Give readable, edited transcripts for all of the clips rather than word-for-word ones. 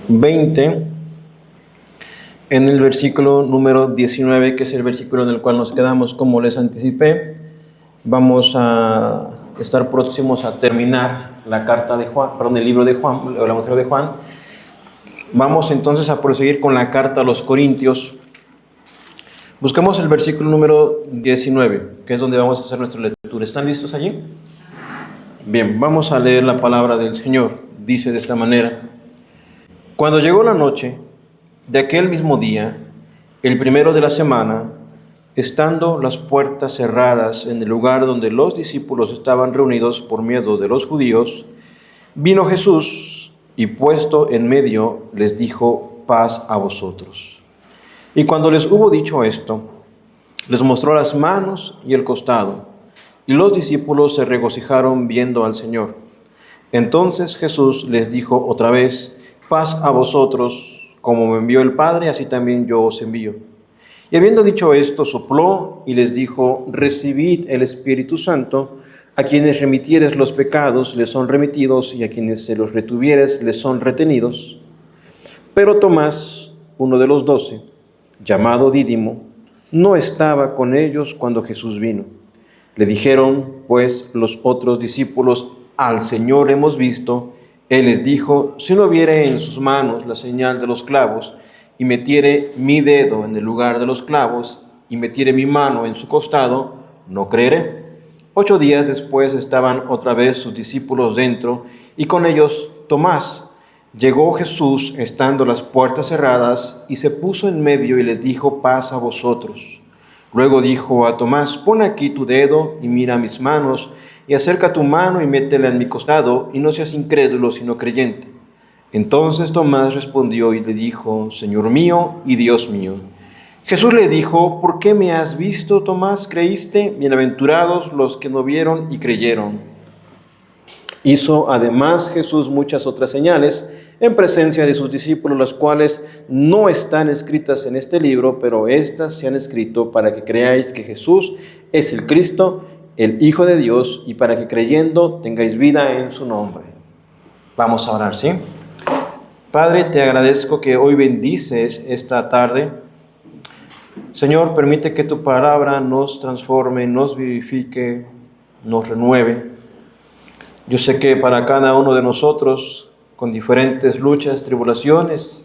20, en el versículo número 19, que es el versículo en el cual nos quedamos. Como les anticipé, vamos a estar próximos a terminar la carta de Juan, perdón, el libro de Juan, o el Evangelio de Juan. Vamos entonces a proseguir con la carta a los Corintios. Buscamos el versículo número 19, que es donde vamos a hacer nuestra lectura. ¿Están listos allí? Bien, vamos a leer la palabra del Señor. Dice de esta manera: Cuando llegó la noche de aquel mismo día, el primero de la semana, estando las puertas cerradas en el lugar donde los discípulos estaban reunidos por miedo de los judíos, vino Jesús y puesto en medio les dijo: paz a vosotros. Y cuando les hubo dicho esto, les mostró las manos y el costado, y los discípulos se regocijaron viendo al Señor. Entonces Jesús les dijo otra vez: paz a vosotros. Como me envió el Padre, así también yo os envío. Y habiendo dicho esto, sopló y les dijo: recibid el Espíritu Santo. A quienes remitieres los pecados les son remitidos, y a quienes se los retuvieres les son retenidos. Pero Tomás, uno de los 12, llamado Dídimo, no estaba con ellos cuando Jesús vino. Le dijeron pues los otros discípulos: al Señor hemos visto. Él les dijo: si no viere en sus manos la señal de los clavos, y metiere mi dedo en el lugar de los clavos, y metiere mi mano en su costado, no creeré. 8 días después estaban otra vez sus discípulos dentro, y con ellos Tomás. Llegó Jesús, estando las puertas cerradas, y se puso en medio y les dijo: paz a vosotros. Luego dijo a Tomás: pon aquí tu dedo y mira mis manos, y acerca tu mano y métela en mi costado, y no seas incrédulo, sino creyente. Entonces Tomás respondió y le dijo: Señor mío y Dios mío. Jesús le dijo: ¿por qué me has visto, Tomás? ¿Creíste? Bienaventurados los que no vieron y creyeron. Hizo además Jesús muchas otras señales en presencia de sus discípulos, las cuales no están escritas en este libro, pero estas se han escrito para que creáis que Jesús es el Cristo, el Hijo de Dios, y para que creyendo tengáis vida en su nombre. Vamos a orar, ¿sí? Padre, te agradezco que hoy bendices esta tarde. Señor, permite que tu palabra nos transforme, nos vivifique, nos renueve. Yo sé que para cada uno de nosotros, con diferentes luchas, tribulaciones,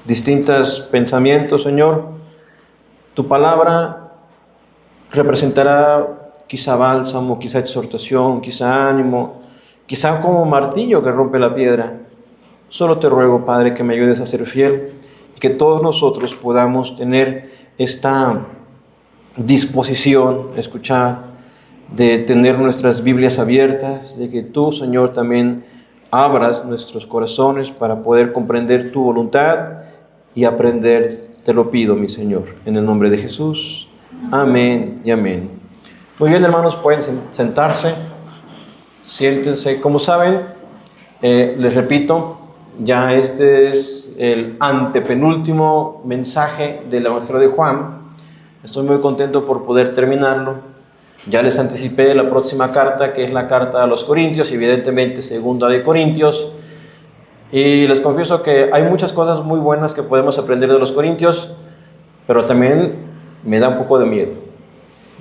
distintos pensamientos, Señor, tu palabra representará quizá bálsamo, quizá exhortación, quizá ánimo, quizá como martillo que rompe la piedra. Solo te ruego, Padre, que me ayudes a ser fiel y que todos nosotros podamos tener esta disposición a escuchar, de tener nuestras Biblias abiertas, de que tú, Señor, también abras nuestros corazones para poder comprender tu voluntad y aprender. Te lo pido, mi Señor, en el nombre de Jesús. Amén y amén. Muy bien, hermanos, pueden sentarse. Siéntense. Como saben, les repito, ya este es el antepenúltimo mensaje del Evangelio de Juan. Estoy muy contento por poder terminarlo. Ya les anticipé la próxima carta, que es la carta a los Corintios, evidentemente segunda de Corintios. Y les confieso que hay muchas cosas muy buenas que podemos aprender de los Corintios, pero también me da un poco de miedo.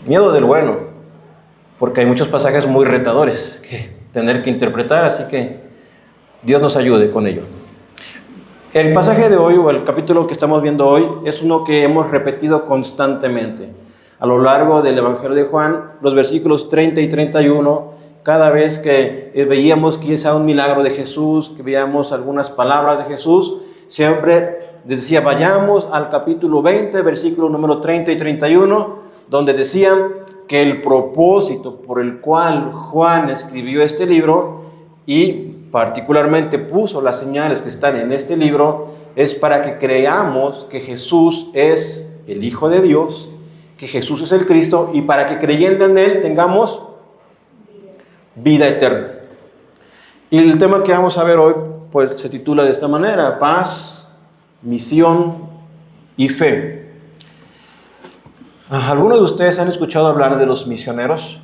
Miedo del bueno, porque hay muchos pasajes muy retadores que tener que interpretar, así que Dios nos ayude con ello. El pasaje de hoy, o el capítulo que estamos viendo hoy, es uno que hemos repetido constantemente. A lo largo del Evangelio de Juan, los versículos 30 y 31, cada vez que veíamos quizá un milagro de Jesús, que veíamos algunas palabras de Jesús, siempre decía: vayamos al capítulo 20, versículo número 30 y 31, donde decían que el propósito por el cual Juan escribió este libro y particularmente puso las señales que están en este libro es para que creamos que Jesús es el Hijo de Dios, que Jesús es el Cristo, y para que creyendo en Él tengamos vida eterna. Y el tema que vamos a ver hoy pues se titula de esta manera: paz, misión y fe. ¿Algunos de ustedes han escuchado hablar de los misioneros?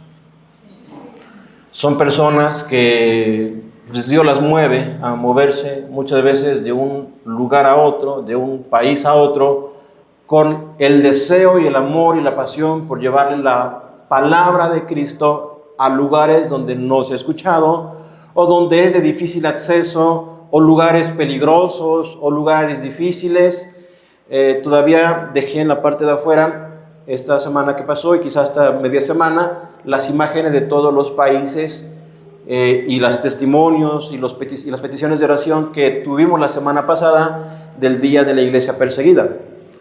Son personas que pues Dios las mueve a moverse muchas veces de un lugar a otro, de un país a otro, con el deseo y el amor y la pasión por llevarle la palabra de Cristo a lugares donde no se ha escuchado, o donde es de difícil acceso, o lugares peligrosos, o lugares difíciles. Todavía dejé en la parte de afuera, esta semana que pasó y quizás esta media semana, las imágenes de todos los países y los testimonios y las peticiones de oración que tuvimos la semana pasada del Día de la Iglesia Perseguida.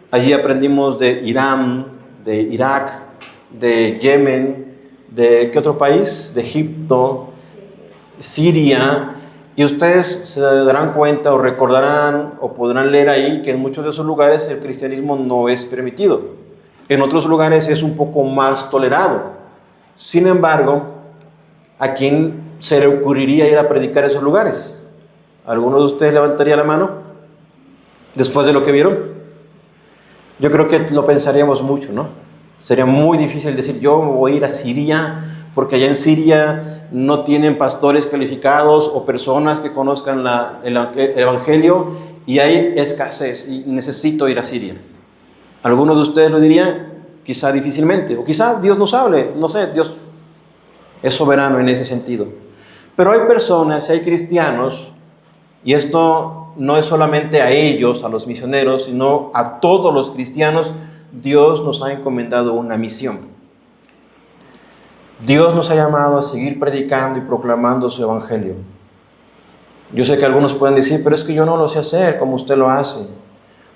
Allí aprendimos de Irán, de Irak, de Yemen, ¿de qué otro país? De Egipto, Siria. Y ustedes se darán cuenta o recordarán o podrán leer ahí que en muchos de esos lugares el cristianismo no es permitido. En otros lugares es un poco más tolerado. Sin embargo, ¿a quién se le ocurriría ir a predicar a esos lugares? ¿Alguno de ustedes levantaría la mano después de lo que vieron? Yo creo que lo pensaríamos mucho, ¿no? Sería muy difícil decir, yo me voy a ir a Siria, porque allá en Siria no tienen pastores calificados o personas que conozcan el Evangelio, y hay escasez y necesito ir a Siria. ¿Algunos de ustedes lo dirían? Quizá difícilmente, o quizá Dios nos hable, no sé, Dios es soberano en ese sentido. Pero hay personas, hay cristianos, y esto no es solamente a ellos, a los misioneros, sino a todos los cristianos. Dios nos ha encomendado una misión. Dios nos ha llamado a seguir predicando y proclamando su evangelio. Yo sé que algunos pueden decir, pero es que yo no lo sé hacer como usted lo hace.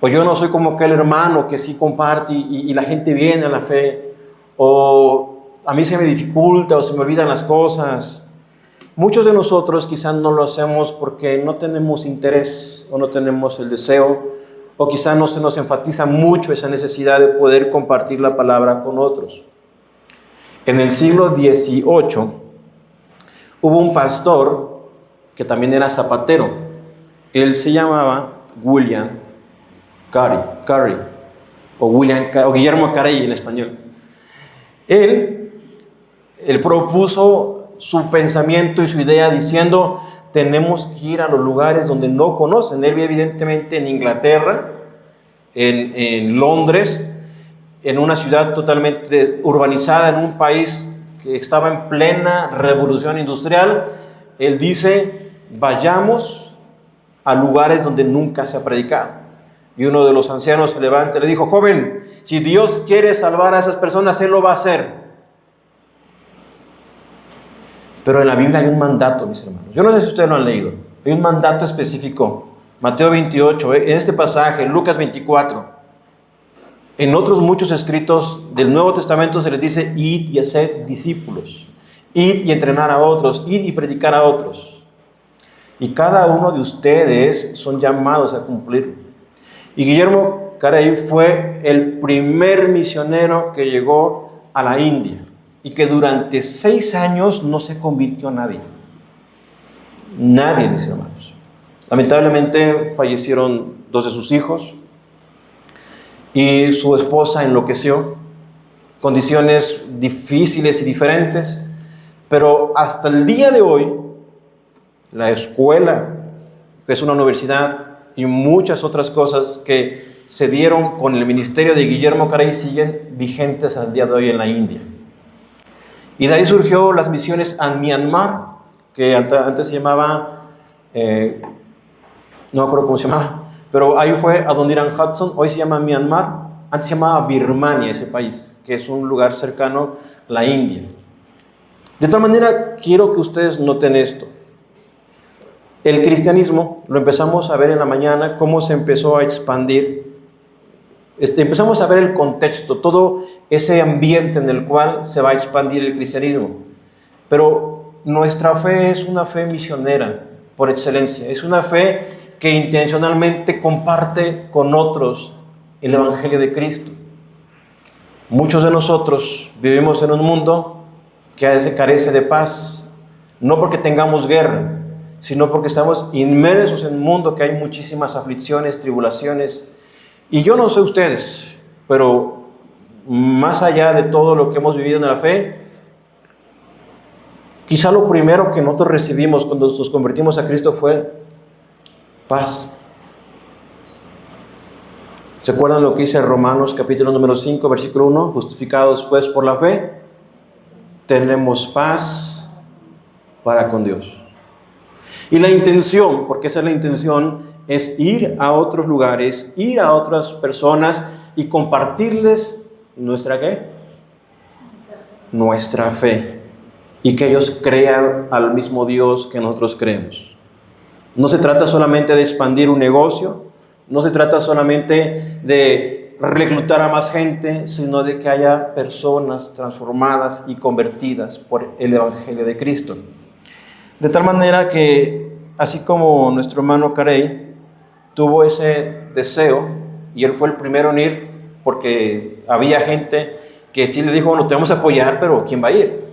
O yo no soy como aquel hermano que sí comparte y la gente viene a la fe. O a mí se me dificulta o se me olvidan las cosas. Muchos de nosotros quizás no lo hacemos porque no tenemos interés o no tenemos el deseo, o quizás no se nos enfatiza mucho esa necesidad de poder compartir la palabra con otros. En el siglo XVIII hubo un pastor que también era zapatero. Él se llamaba William Carey, o Guillermo Carey en español. Él propuso su pensamiento y su idea diciendo, tenemos que ir a los lugares donde no conocen. Él vivía evidentemente en Inglaterra, en Londres, en una ciudad totalmente urbanizada, en un país que estaba en plena revolución industrial. Él dice, vayamos a lugares donde nunca se ha predicado. Y uno de los ancianos se levanta y le dijo, joven, si Dios quiere salvar a esas personas, Él lo va a hacer. Pero en la Biblia hay un mandato, mis hermanos. Yo no sé si ustedes lo han leído. Hay un mandato específico. Mateo 28, en este pasaje, Lucas 24. En otros muchos escritos del Nuevo Testamento se les dice, id y haced discípulos. Id y entrenar a otros. Id y predicar a otros. Y cada uno de ustedes son llamados a cumplir. Y Guillermo Carey fue el primer misionero que llegó a la India. Y que durante 6 años no se convirtió nadie. Nadie, mis hermanos. Lamentablemente fallecieron 2 de sus hijos. Y su esposa enloqueció. Condiciones difíciles y diferentes. Pero hasta el día de hoy, la escuela, que es una universidad, y muchas otras cosas que se dieron con el ministerio de Guillermo Carey siguen vigentes al día de hoy en la India. Y de ahí surgió las misiones a Myanmar, que antes se llamaba, no me acuerdo cómo se llamaba, pero ahí fue a donde Adoniram Hudson, hoy se llama Myanmar, antes se llamaba Birmania ese país, que es un lugar cercano a la India. De tal manera, quiero que ustedes noten esto. El cristianismo lo empezamos a ver en la mañana, cómo se empezó a expandir. Empezamos a ver el contexto, todo ese ambiente en el cual se va a expandir el cristianismo. Pero nuestra fe es una fe misionera por excelencia. Es una fe que intencionalmente comparte con otros el Evangelio de Cristo. Muchos de nosotros vivimos en un mundo que carece de paz, no porque tengamos guerra, sino porque estamos inmersos en un mundo que hay muchísimas aflicciones, tribulaciones. Y yo no sé ustedes, pero más allá de todo lo que hemos vivido en la fe, Quizá lo primero que nosotros recibimos cuando nos convertimos a Cristo fue paz. ¿Se acuerdan lo que dice Romanos capítulo número 5, versículo 1? Justificados pues por la fe, tenemos paz para con Dios. Y la intención, porque esa es la intención, es ir a otros lugares, ir a otras personas y compartirles nuestra ¿qué? Nuestra fe. Y que ellos crean al mismo Dios que nosotros creemos. No se trata solamente de expandir un negocio, no se trata solamente de reclutar a más gente, sino de que haya personas transformadas y convertidas por el Evangelio de Cristo. De tal manera que, así como nuestro hermano Carey tuvo ese deseo, y él fue el primero en ir, porque había gente que sí le dijo, bueno, te vamos a apoyar, pero ¿quién va a ir?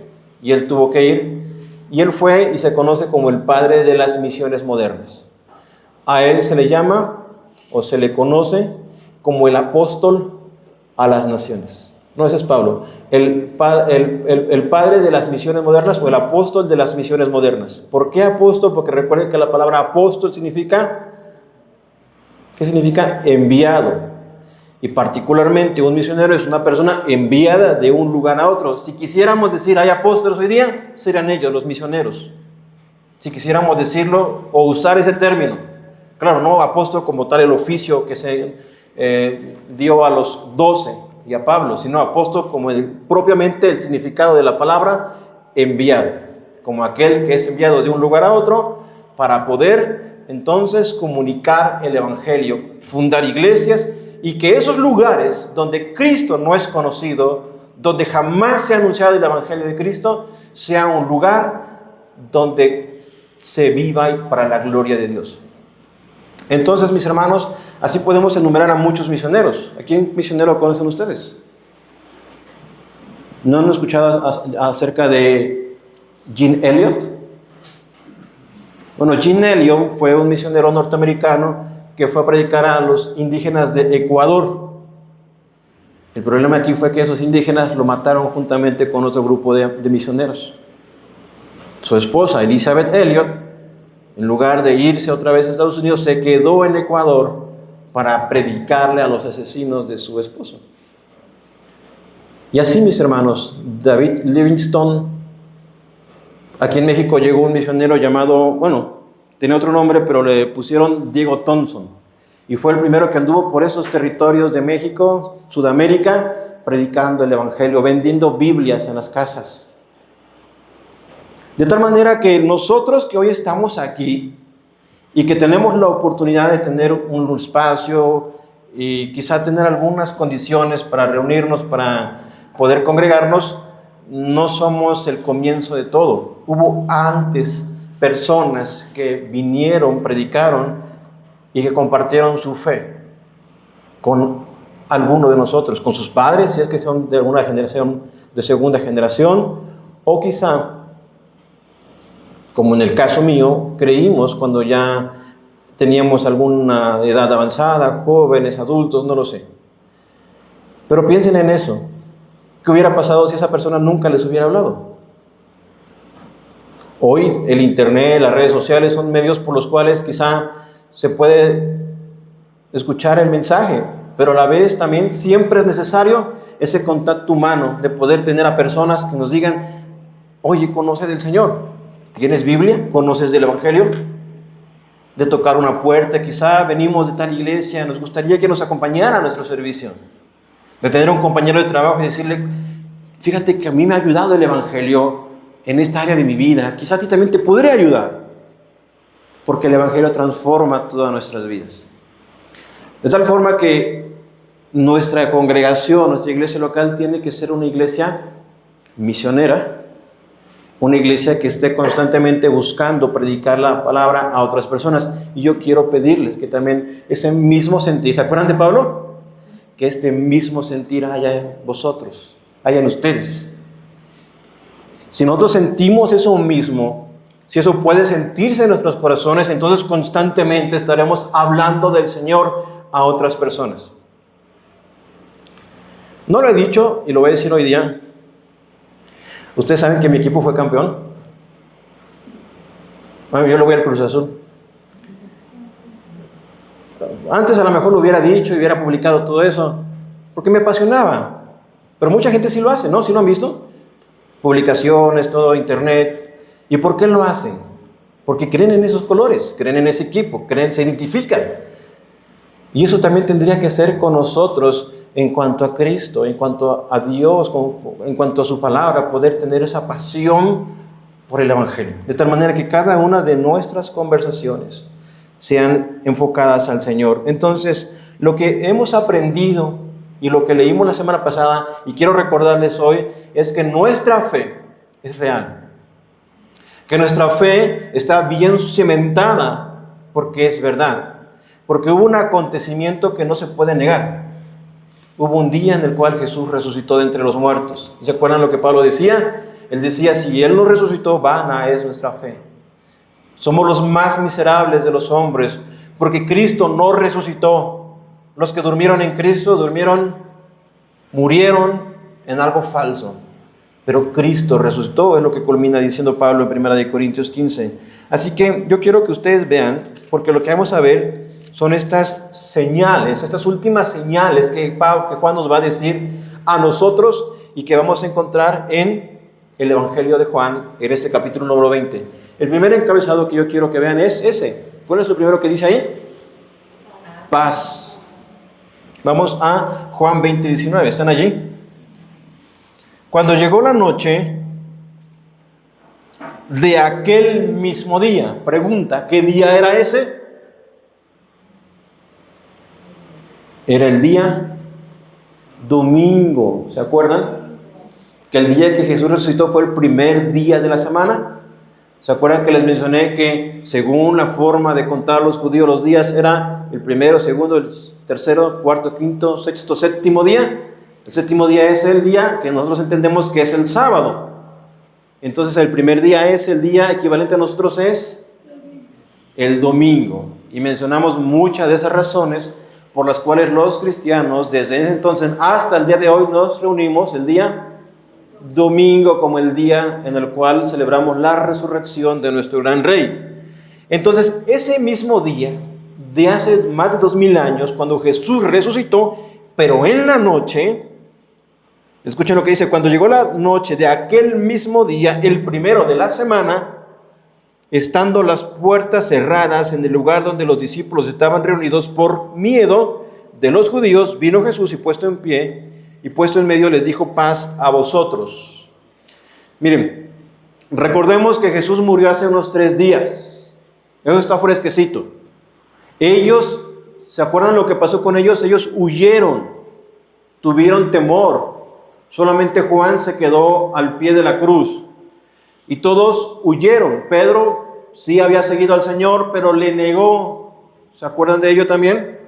Y él tuvo que ir, y él fue y se conoce como el padre de las misiones modernas. A él se le llama, o se le conoce, como el apóstol a las naciones. No, ese es Pablo. El padre de las misiones modernas, o el apóstol de las misiones modernas. ¿Por qué apóstol? Porque recuerden que la palabra apóstol significa, ¿qué significa? Enviado. Y particularmente un misionero es una persona enviada de un lugar a otro. Si quisiéramos decir hay apóstoles hoy día, serían ellos los misioneros. Si quisiéramos decirlo o usar ese término. Claro, no apóstol como tal el oficio que se dio a los 12 y a Pablo, sino apóstol como propiamente el significado de la palabra enviado. Como aquel que es enviado de un lugar a otro para poder entonces comunicar el evangelio, fundar iglesias, y que esos lugares donde Cristo no es conocido, donde jamás se ha anunciado el evangelio de Cristo, sea un lugar donde se viva para la gloria de Dios. Entonces, mis hermanos, así podemos enumerar a muchos misioneros. ¿A quién misionero conocen ustedes? ¿No han escuchado acerca de Gene Elliot? Bueno, Gene Elliot fue un misionero norteamericano que fue a predicar a los indígenas de Ecuador. El problema aquí fue que esos indígenas lo mataron juntamente con otro grupo de misioneros. Su esposa, Elizabeth Elliot, en lugar de irse otra vez a Estados Unidos, se quedó en Ecuador para predicarle a los asesinos de su esposo. Y así, mis hermanos, David Livingstone, aquí en México llegó un misionero llamado, bueno, tenía otro nombre, pero le pusieron Diego Thompson. Y fue el primero que anduvo por esos territorios de México, Sudamérica, predicando el evangelio, vendiendo Biblias en las casas. De tal manera que nosotros que hoy estamos aquí y que tenemos la oportunidad de tener un espacio y quizá tener algunas condiciones para reunirnos, para poder congregarnos, no somos el comienzo de todo. Hubo antes personas que vinieron, predicaron y que compartieron su fe con alguno de nosotros, con sus padres, si es que son de alguna generación, de segunda generación, o quizá, como en el caso mío, creímos cuando ya teníamos alguna edad avanzada, jóvenes, adultos, no lo sé. Pero piensen en eso. ¿Qué hubiera pasado si esa persona nunca les hubiera hablado? Hoy el internet, las redes sociales son medios por los cuales quizá se puede escuchar el mensaje, pero a la vez también siempre es necesario ese contacto humano de poder tener a personas que nos digan, oye, ¿conoces del Señor? ¿Tienes Biblia? ¿Conoces del Evangelio? De tocar una puerta, quizá venimos de tal iglesia, nos gustaría que nos acompañara a nuestro servicio. De tener un compañero de trabajo y decirle, fíjate que a mí me ha ayudado el Evangelio en esta área de mi vida, quizá a ti también te podría ayudar, porque el Evangelio transforma todas nuestras vidas. De tal forma que nuestra congregación, nuestra iglesia local tiene que ser una iglesia misionera, una iglesia que esté constantemente buscando predicar la palabra a otras personas. Y yo quiero pedirles que también ese mismo sentir, ¿se acuerdan de Pablo? Que este mismo sentir haya en vosotros, haya en ustedes. Si nosotros sentimos eso mismo, si eso puede sentirse en nuestros corazones, entonces constantemente estaremos hablando del Señor a otras personas. No lo he dicho y lo voy a decir hoy día. Ustedes saben que mi equipo fue campeón. Bueno, yo le voy al Cruz Azul. Antes a lo mejor lo hubiera dicho y hubiera publicado todo eso, porque me apasionaba. Pero mucha gente sí lo hace, ¿no? ¿Sí lo han visto? Publicaciones, todo, internet. ¿Y por qué lo hacen? Porque creen en esos colores, creen en ese equipo, creen, se identifican. Y eso también tendría que ser con nosotros en cuanto a Cristo, en cuanto a Dios, en cuanto a su palabra, poder tener esa pasión por el Evangelio. De tal manera que cada una de nuestras conversaciones sean enfocadas al Señor. Entonces, lo que hemos aprendido y lo que leímos la semana pasada, y quiero recordarles hoy, es que nuestra fe es real. Que nuestra fe está bien cimentada porque es verdad. Porque hubo un acontecimiento que no se puede negar. Hubo un día en el cual Jesús resucitó de entre los muertos. ¿Se acuerdan lo que Pablo decía? Él decía, si Él no resucitó, vana es nuestra fe. Somos los más miserables de los hombres, porque Cristo no resucitó. Los que durmieron en Cristo, murieron en algo falso. Pero Cristo resucitó, es lo que culmina diciendo Pablo en 1 Corintios 15. Así que yo quiero que ustedes vean, porque lo que vamos a ver son estas señales, estas últimas señales que Juan nos va a decir a nosotros y que vamos a encontrar en el Evangelio de Juan, en este capítulo número 20. El primer encabezado que yo quiero que vean es ese. ¿Cuál es lo primero que dice ahí? Paz. Vamos a Juan 20, 19. ¿Están allí? Cuando llegó la noche de aquel mismo día, pregunta, ¿qué día era ese? Era el día domingo. ¿Se acuerdan? Que el día que Jesús resucitó fue el primer día de la semana. ¿Se acuerdan que les mencioné que según la forma de contar los judíos los días era el primero, segundo, el tercero, cuarto, quinto, sexto, séptimo día? El séptimo día es el día que nosotros entendemos que es el sábado. Entonces el primer día es el día equivalente a nosotros es el domingo. Y mencionamos muchas de esas razones por las cuales los cristianos desde ese entonces hasta el día de hoy nos reunimos el día domingo como el día en el cual celebramos la resurrección de nuestro gran rey. Entonces ese mismo día de hace más de 2000 años, cuando Jesús resucitó, pero en la noche, escuchen lo que dice, cuando llegó la noche de aquel mismo día, el primero de la semana, estando las puertas cerradas en el lugar donde los discípulos estaban reunidos por miedo de los judíos, vino Jesús y puesto en pie y puesto en medio les dijo, paz a vosotros. Miren, recordemos que Jesús murió hace unos 3 días. Eso está fresquecito. Ellos, ¿se acuerdan lo que pasó con ellos? Ellos huyeron, tuvieron temor. Solamente Juan se quedó al pie de la cruz. Y todos huyeron. Pedro sí había seguido al Señor, pero le negó. ¿Se acuerdan de ello también?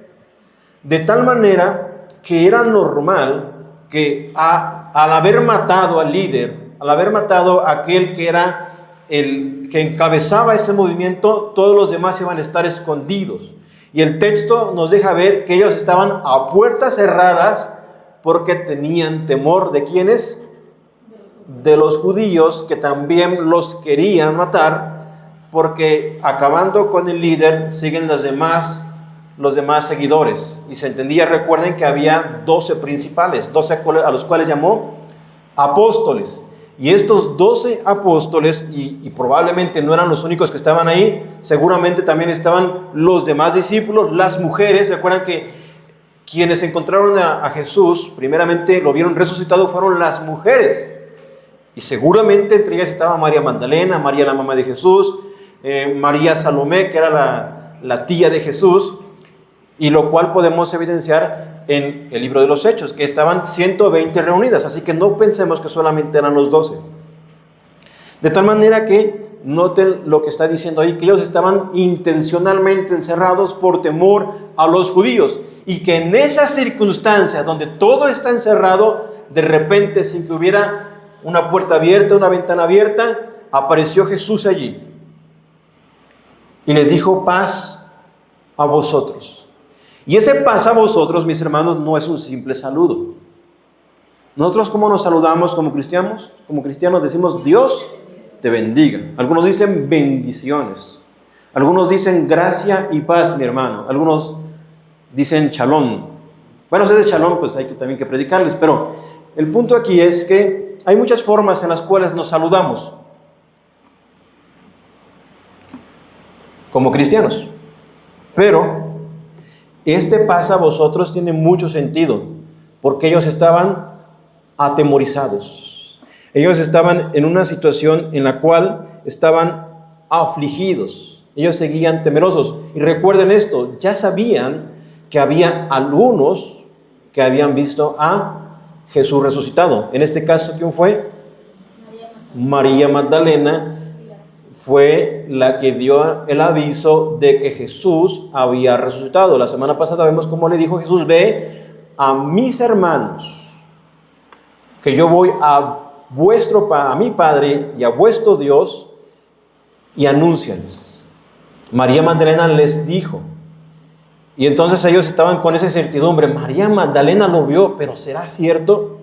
De tal manera que era normal que al haber matado al líder, al haber matado a aquel que era el que encabezaba ese movimiento, todos los demás iban a estar escondidos. Y el texto nos deja ver que ellos estaban a puertas cerradas porque tenían temor ¿de quiénes? De los judíos, que también los querían matar, porque acabando con el líder siguen los demás seguidores. Y se entendía, recuerden que había 12 principales, 12 a los cuales llamó apóstoles. Y estos 12 apóstoles, y probablemente no eran los únicos que estaban ahí, seguramente también estaban los demás discípulos, las mujeres. Recuerdan que quienes encontraron a Jesús, primeramente lo vieron resucitado, fueron las mujeres. Y seguramente entre ellas estaba María Magdalena, María la mamá de Jesús, María Salomé, que era la tía de Jesús, y lo cual podemos evidenciar en el libro de los Hechos, que estaban 120 reunidas, así que no pensemos que solamente eran los 12. De tal manera que noten lo que está diciendo ahí, que ellos estaban intencionalmente encerrados por temor a los judíos, y que en esas circunstancias donde todo está encerrado, de repente, sin que hubiera una puerta abierta, una ventana abierta, apareció Jesús allí y les dijo, paz a vosotros. Y ese paz a vosotros, mis hermanos, no es un simple saludo. Nosotros, ¿cómo nos saludamos como cristianos? Como cristianos decimos, Dios te te bendiga. Algunos dicen bendiciones. Algunos dicen gracia y paz, mi hermano. Algunos dicen shalom. Bueno, si es de shalom, pues hay también que predicarles. Pero el punto aquí es que hay muchas formas en las cuales nos saludamos como cristianos. Pero este paz a vosotros tiene mucho sentido, porque ellos estaban atemorizados. Ellos estaban en una situación en la cual estaban afligidos. Ellos seguían temerosos. Y recuerden esto, ya sabían que había algunos que habían visto a Jesús resucitado. En este caso, ¿quién fue? María Magdalena fue la que dio el aviso de que Jesús había resucitado. La semana pasada vemos cómo le dijo Jesús: ve a mis hermanos, que yo voy a mi Padre y a vuestro Dios, y anúnciales. María Magdalena les dijo, y entonces ellos estaban con esa incertidumbre. María Magdalena lo vio, pero ¿será cierto?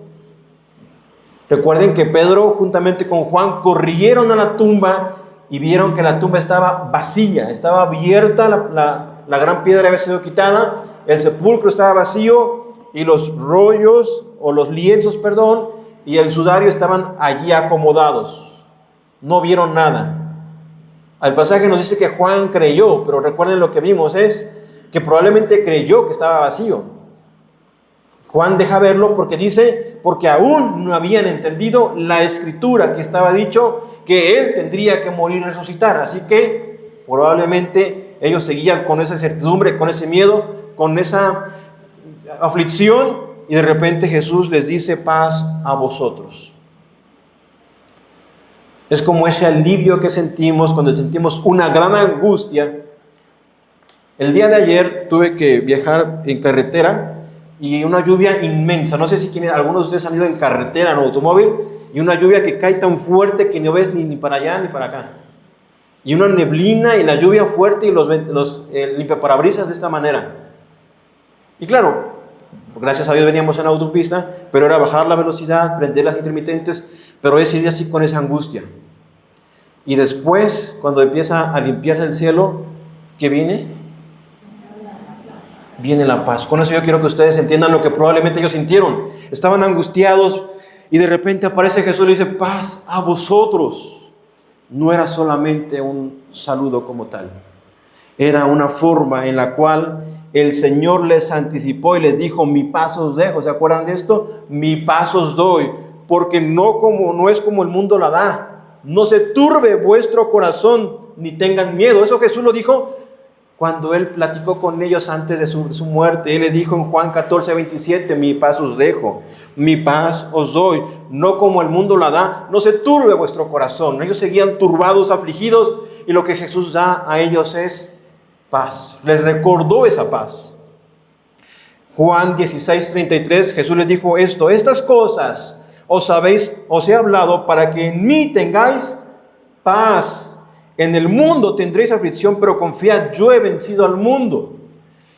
Recuerden que Pedro juntamente con Juan corrieron a la tumba y vieron que la tumba estaba vacía, estaba abierta, la gran piedra había sido quitada, el sepulcro estaba vacío y los rollos o los lienzos, y el sudario estaban allí acomodados. No vieron nada. El pasaje nos dice que Juan creyó, pero recuerden, lo que vimos es que probablemente creyó que estaba vacío. Juan deja verlo porque dice, porque aún no habían entendido la escritura que estaba dicho que él tendría que morir y resucitar. Así que probablemente ellos seguían con esa incertidumbre, con ese miedo, con esa aflicción, y de repente Jesús les dice: paz a vosotros. Es como ese alivio que sentimos cuando sentimos una gran angustia. El día de ayer tuve que viajar en carretera y una lluvia inmensa. No sé si algunos de ustedes han ido en carretera, en automóvil, y una lluvia que cae tan fuerte que no ves ni para allá ni para acá. Y una neblina y la lluvia fuerte y los limpiaparabrisas de esta manera. Y claro, gracias a Dios veníamos en la autopista, pero era bajar la velocidad, prender las intermitentes, pero es ir así con esa angustia. Y después, cuando empieza a limpiarse el cielo, ¿qué viene? Viene la paz. Con eso yo quiero que ustedes entiendan lo que probablemente ellos sintieron. Estaban angustiados y de repente aparece Jesús y le dice: paz a vosotros. No era solamente un saludo como tal. Era una forma en la cual el Señor les anticipó y les dijo: mi paz os dejo. ¿Se acuerdan de esto? Mi paz os doy, porque no es como el mundo la da. No se turbe vuestro corazón, ni tengan miedo. Eso Jesús lo dijo cuando Él platicó con ellos antes de su muerte. Él les dijo en Juan 14:27, mi paz os dejo, mi paz os doy, no como el mundo la da. No se turbe vuestro corazón. Ellos seguían turbados, afligidos, y lo que Jesús da a ellos es paz. Les recordó esa paz. Juan 16:33, Jesús les dijo esto: estas cosas os he hablado para que en mí tengáis paz. En el mundo tendréis aflicción, pero confiad, yo he vencido al mundo.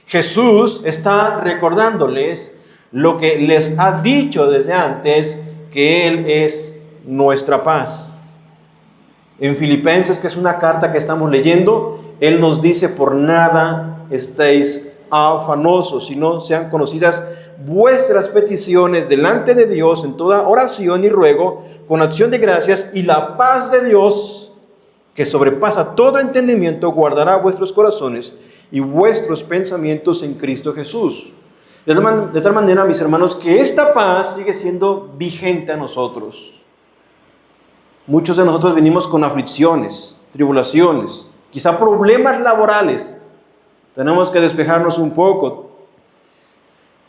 Jesús está recordándoles lo que les ha dicho desde antes, que Él es nuestra paz. En Filipenses, que es una carta que estamos leyendo, Él nos dice: por nada estéis afanosos, sino sean conocidas vuestras peticiones delante de Dios en toda oración y ruego, con acción de gracias, y la paz de Dios, que sobrepasa todo entendimiento, guardará vuestros corazones y vuestros pensamientos en Cristo Jesús. De tal manera, mis hermanos, que esta paz sigue siendo vigente a nosotros. Muchos de nosotros venimos con aflicciones, tribulaciones, quizá problemas laborales. Tenemos que despejarnos un poco.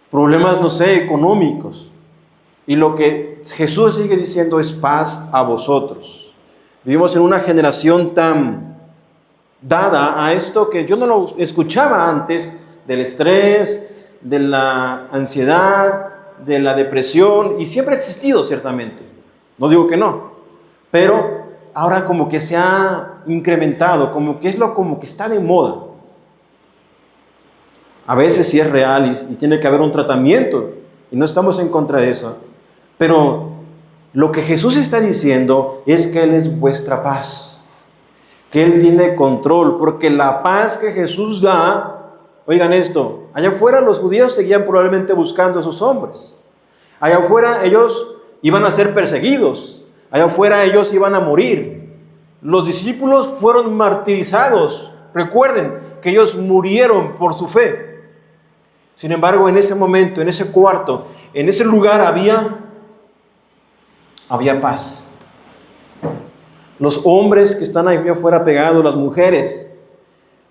Problemas, económicos. Y lo que Jesús sigue diciendo es: paz a vosotros. Vivimos en una generación tan dada a esto que yo no lo escuchaba antes, del estrés, de la ansiedad, de la depresión, y siempre ha existido ciertamente. No digo que no, pero ahora como que se ha incrementado, como que está de moda. A veces sí es real y tiene que haber un tratamiento, y no estamos en contra de eso, pero Lo que Jesús está diciendo es que Él es vuestra paz, que Él tiene control, porque la paz que Jesús da, oigan esto, allá afuera los judíos seguían probablemente buscando a esos hombres. Allá afuera ellos iban a ser perseguidos, allá afuera ellos iban a morir. Los discípulos fueron martirizados. Recuerden que ellos murieron por su fe. Sin embargo, en ese momento, en ese cuarto, en ese lugar había paz. Los hombres que están ahí afuera pegados, las mujeres,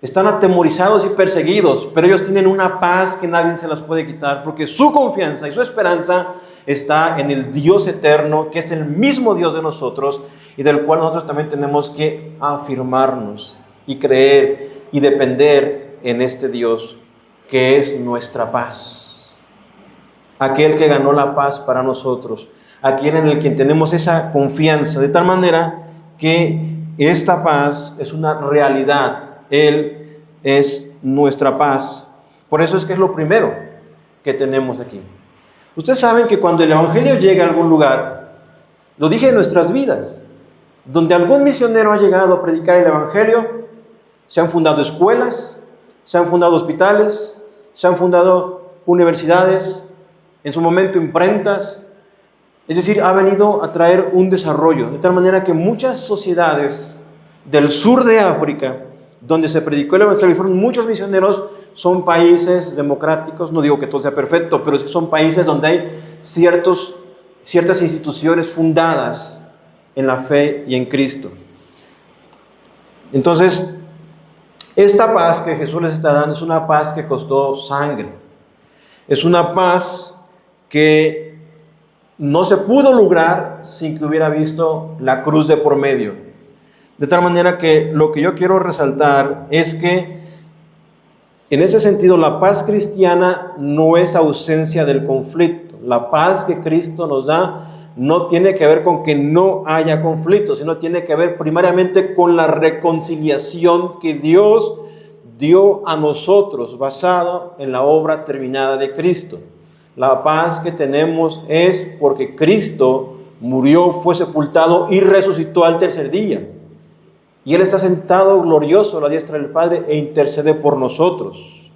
están atemorizados y perseguidos, pero ellos tienen una paz que nadie se las puede quitar, porque su confianza y su esperanza está en el Dios eterno, que es el mismo Dios de nosotros y del cual nosotros también tenemos que afirmarnos y creer y depender en este Dios que es nuestra paz. Aquel que ganó la paz para nosotros, aquel en el que tenemos esa confianza, de tal manera que esta paz es una realidad. Él es nuestra paz. Por eso es que es lo primero que tenemos aquí. Ustedes saben que cuando el Evangelio llega a algún lugar, lo dije en nuestras vidas, donde algún misionero ha llegado a predicar el Evangelio, se han fundado escuelas, se han fundado hospitales, se han fundado universidades, en su momento imprentas. Es decir, ha venido a traer un desarrollo, de tal manera que muchas sociedades del sur de África, donde se predicó el Evangelio y fueron muchos misioneros, son países democráticos. No digo que todo sea perfecto, pero sí son países donde hay ciertas instituciones fundadas en la fe y en Cristo. Entonces, esta paz que Jesús les está dando es una paz que costó sangre. Es una paz que no se pudo lograr sin que hubiera visto la cruz de por medio. De tal manera que lo que yo quiero resaltar es que en ese sentido la paz cristiana no es ausencia del conflicto. La paz que Cristo nos da no tiene que ver con que no haya conflicto, sino tiene que ver primariamente con la reconciliación que Dios dio a nosotros basado en la obra terminada de Cristo. La paz que tenemos es porque Cristo murió, fue sepultado y resucitó al tercer día. Y Él está sentado glorioso a la diestra del Padre e intercede por nosotros.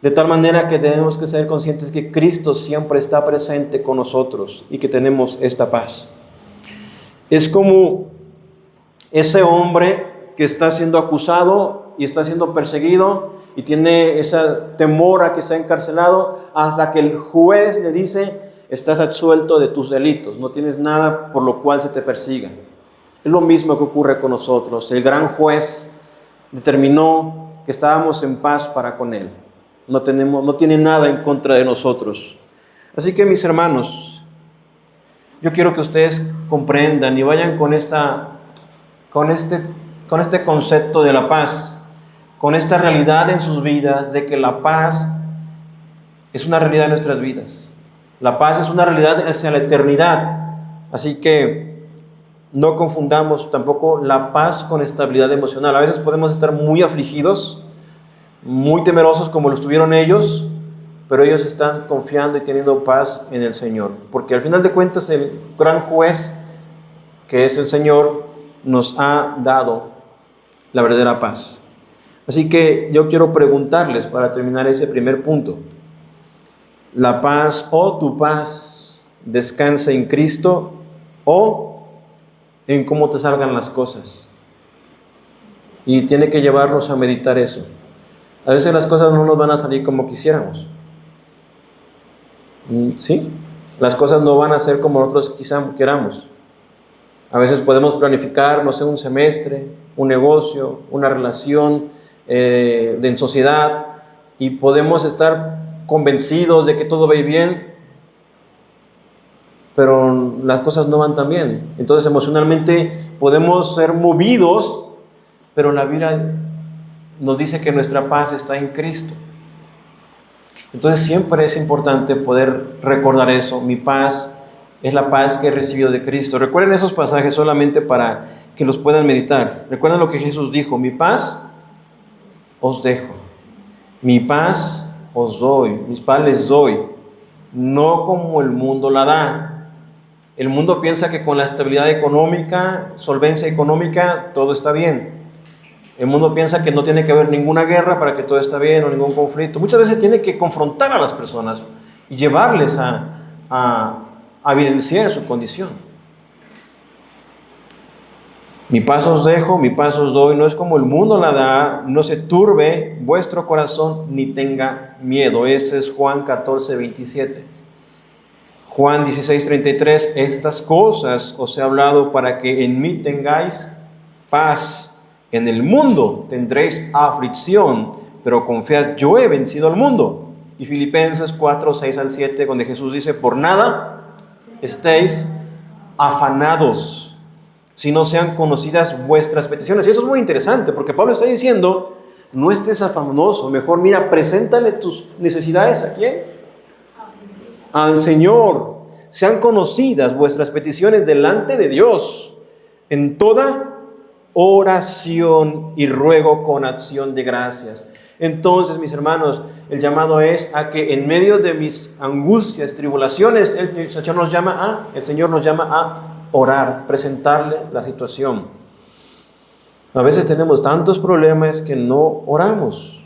De tal manera que tenemos que ser conscientes que Cristo siempre está presente con nosotros y que tenemos esta paz. Es como ese hombre que está siendo acusado y está siendo perseguido y tiene ese temor a que sea encarcelado hasta que el juez le dice: estás absuelto de tus delitos, no tienes nada por lo cual se te persiga. Es lo mismo que ocurre con nosotros. El gran juez determinó que estábamos en paz para con Él. No tiene nada en contra de nosotros. Así que, mis hermanos, yo quiero que ustedes comprendan y vayan con este concepto de la paz, con esta realidad en sus vidas de que la paz es una realidad en nuestras vidas. La paz es una realidad hacia la eternidad. Así que no confundamos tampoco la paz con estabilidad emocional. A veces podemos estar muy afligidos, muy temerosos como lo estuvieron ellos, pero ellos están confiando y teniendo paz en el Señor. Porque al final de cuentas el gran juez, que es el Señor, nos ha dado la verdadera paz. Así que yo quiero preguntarles para terminar ese primer punto. ¿La paz o tu paz descansa en Cristo o en cómo te salgan las cosas? Y tiene que llevarnos a meditar eso. A veces las cosas no nos van a salir como quisiéramos. ¿Sí? Las cosas no van a ser como nosotros quizás queramos. A veces podemos planificar, no sé, un semestre, un negocio, una relación en sociedad, y podemos estar convencidos de que todo va a ir bien, pero las cosas no van tan bien. Entonces emocionalmente podemos ser movidos, pero la Biblia nos dice que nuestra paz está en Cristo. Entonces siempre es importante poder recordar eso. Mi paz es la paz que he recibido de Cristo. Recuerden esos pasajes solamente para que los puedan meditar. Recuerden lo que Jesús dijo: mi paz os dejo, mi paz os doy, mi paz les doy, no como el mundo la da. El mundo piensa que con la estabilidad económica, solvencia económica, todo está bien. El mundo piensa que no tiene que haber ninguna guerra para que todo esté bien o ningún conflicto. Muchas veces tiene que confrontar a las personas y llevarles a evidenciar su condición. Mi paz os dejo, mi paz os doy, no es como el mundo la da, no se turbe vuestro corazón ni tenga miedo. Ese es Juan 14:27. Juan 16:33, estas cosas os he hablado para que en mí tengáis paz. En el mundo tendréis aflicción, pero confiad, yo he vencido al mundo. Y Filipenses 4:6-7, donde Jesús dice, por nada estéis afanados, si no sean conocidas vuestras peticiones. Y eso es muy interesante, porque Pablo está diciendo, no estés afanoso, mejor mira, preséntale tus necesidades, ¿a quién? Al Señor. Sean conocidas vuestras peticiones delante de Dios, en toda oración y ruego con acción de gracias. Entonces, mis hermanos, el llamado es a que en medio de mis angustias, tribulaciones, el Señor nos llama a orar, presentarle la situación. A veces tenemos tantos problemas que no oramos.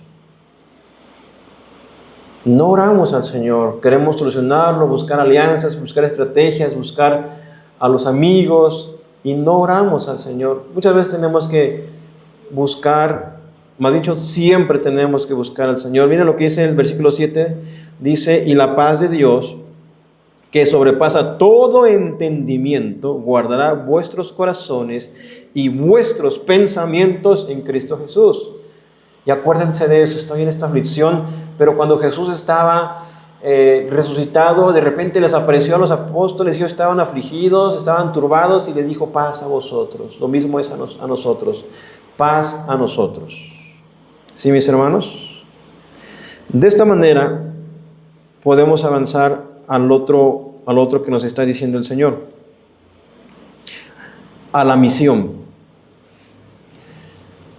No oramos al Señor. Queremos solucionarlo, buscar alianzas, buscar estrategias, buscar a los amigos y no oramos al Señor. Muchas veces tenemos que buscar, más dicho, siempre tenemos que buscar al Señor. Miren lo que dice el versículo 7. Dice, y la paz de Dios, que sobrepasa todo entendimiento, guardará vuestros corazones y vuestros pensamientos en Cristo Jesús. Y acuérdense de eso, estoy en esta aflicción, pero cuando Jesús estaba resucitado, de repente les apareció a los apóstoles, ellos estaban afligidos, estaban turbados y les dijo, paz a vosotros. Lo mismo es a nosotros, paz a nosotros. ¿Sí, mis hermanos? De esta manera podemos avanzar al otro que nos está diciendo el Señor, a la misión.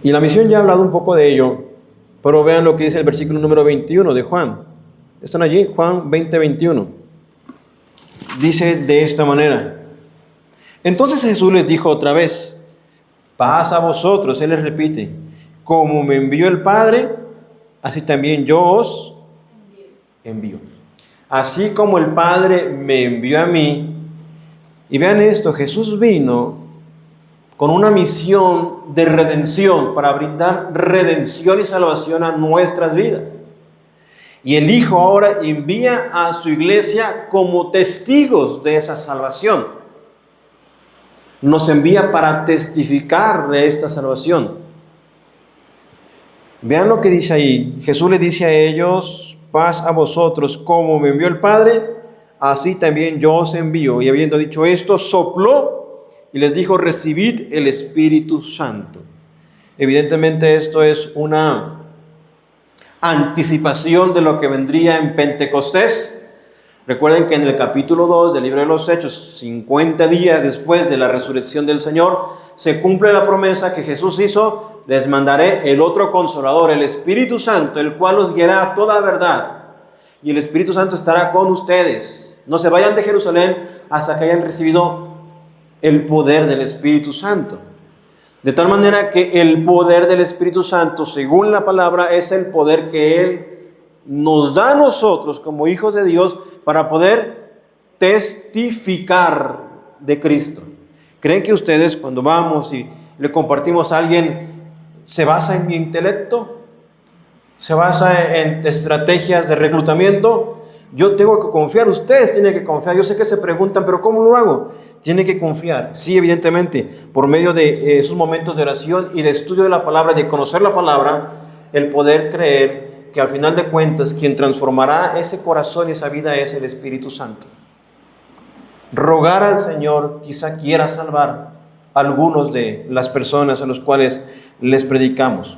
Y la misión ya he hablado un poco de ello, pero vean lo que dice el versículo número 21 de Juan. ¿Están allí? Juan 20:21. Dice de esta manera. Entonces Jesús les dijo otra vez, paz a vosotros. Él les repite, como me envió el Padre, así también yo os envío. Así como el Padre me envió a mí. Y vean esto, Jesús vino con una misión de redención, para brindar redención y salvación a nuestras vidas. Y el Hijo ahora envía a su iglesia como testigos de esa salvación. Nos envía para testificar de esta salvación. Vean lo que dice ahí. Jesús le dice a ellos, paz a vosotros, como me envió el Padre, así también yo os envío. Y habiendo dicho esto, sopló y les dijo, recibid el Espíritu Santo. Evidentemente esto es una anticipación de lo que vendría en Pentecostés. Recuerden que en el capítulo 2 del libro de los Hechos, 50 días después de la resurrección del Señor, se cumple la promesa que Jesús hizo, les mandaré el otro Consolador, el Espíritu Santo, el cual os guiará a toda verdad. Y el Espíritu Santo estará con ustedes. No se vayan de Jerusalén hasta que hayan recibido el poder del Espíritu Santo. De tal manera que el poder del Espíritu Santo, según la palabra, es el poder que Él nos da a nosotros como hijos de Dios para poder testificar de Cristo. ¿Creen que ustedes cuando vamos y le compartimos a alguien, se basa en mi intelecto? ¿Se basa en estrategias de reclutamiento? Yo tengo que confiar, ustedes tienen que confiar. Yo sé que se preguntan, pero ¿cómo lo hago? Tienen que confiar. Sí, evidentemente, por medio de esos momentos de oración y de estudio de la palabra, de conocer la palabra, el poder creer que al final de cuentas quien transformará ese corazón y esa vida es el Espíritu Santo. Rogar al Señor quizá quiera salvar a algunos de las personas a los cuales les predicamos.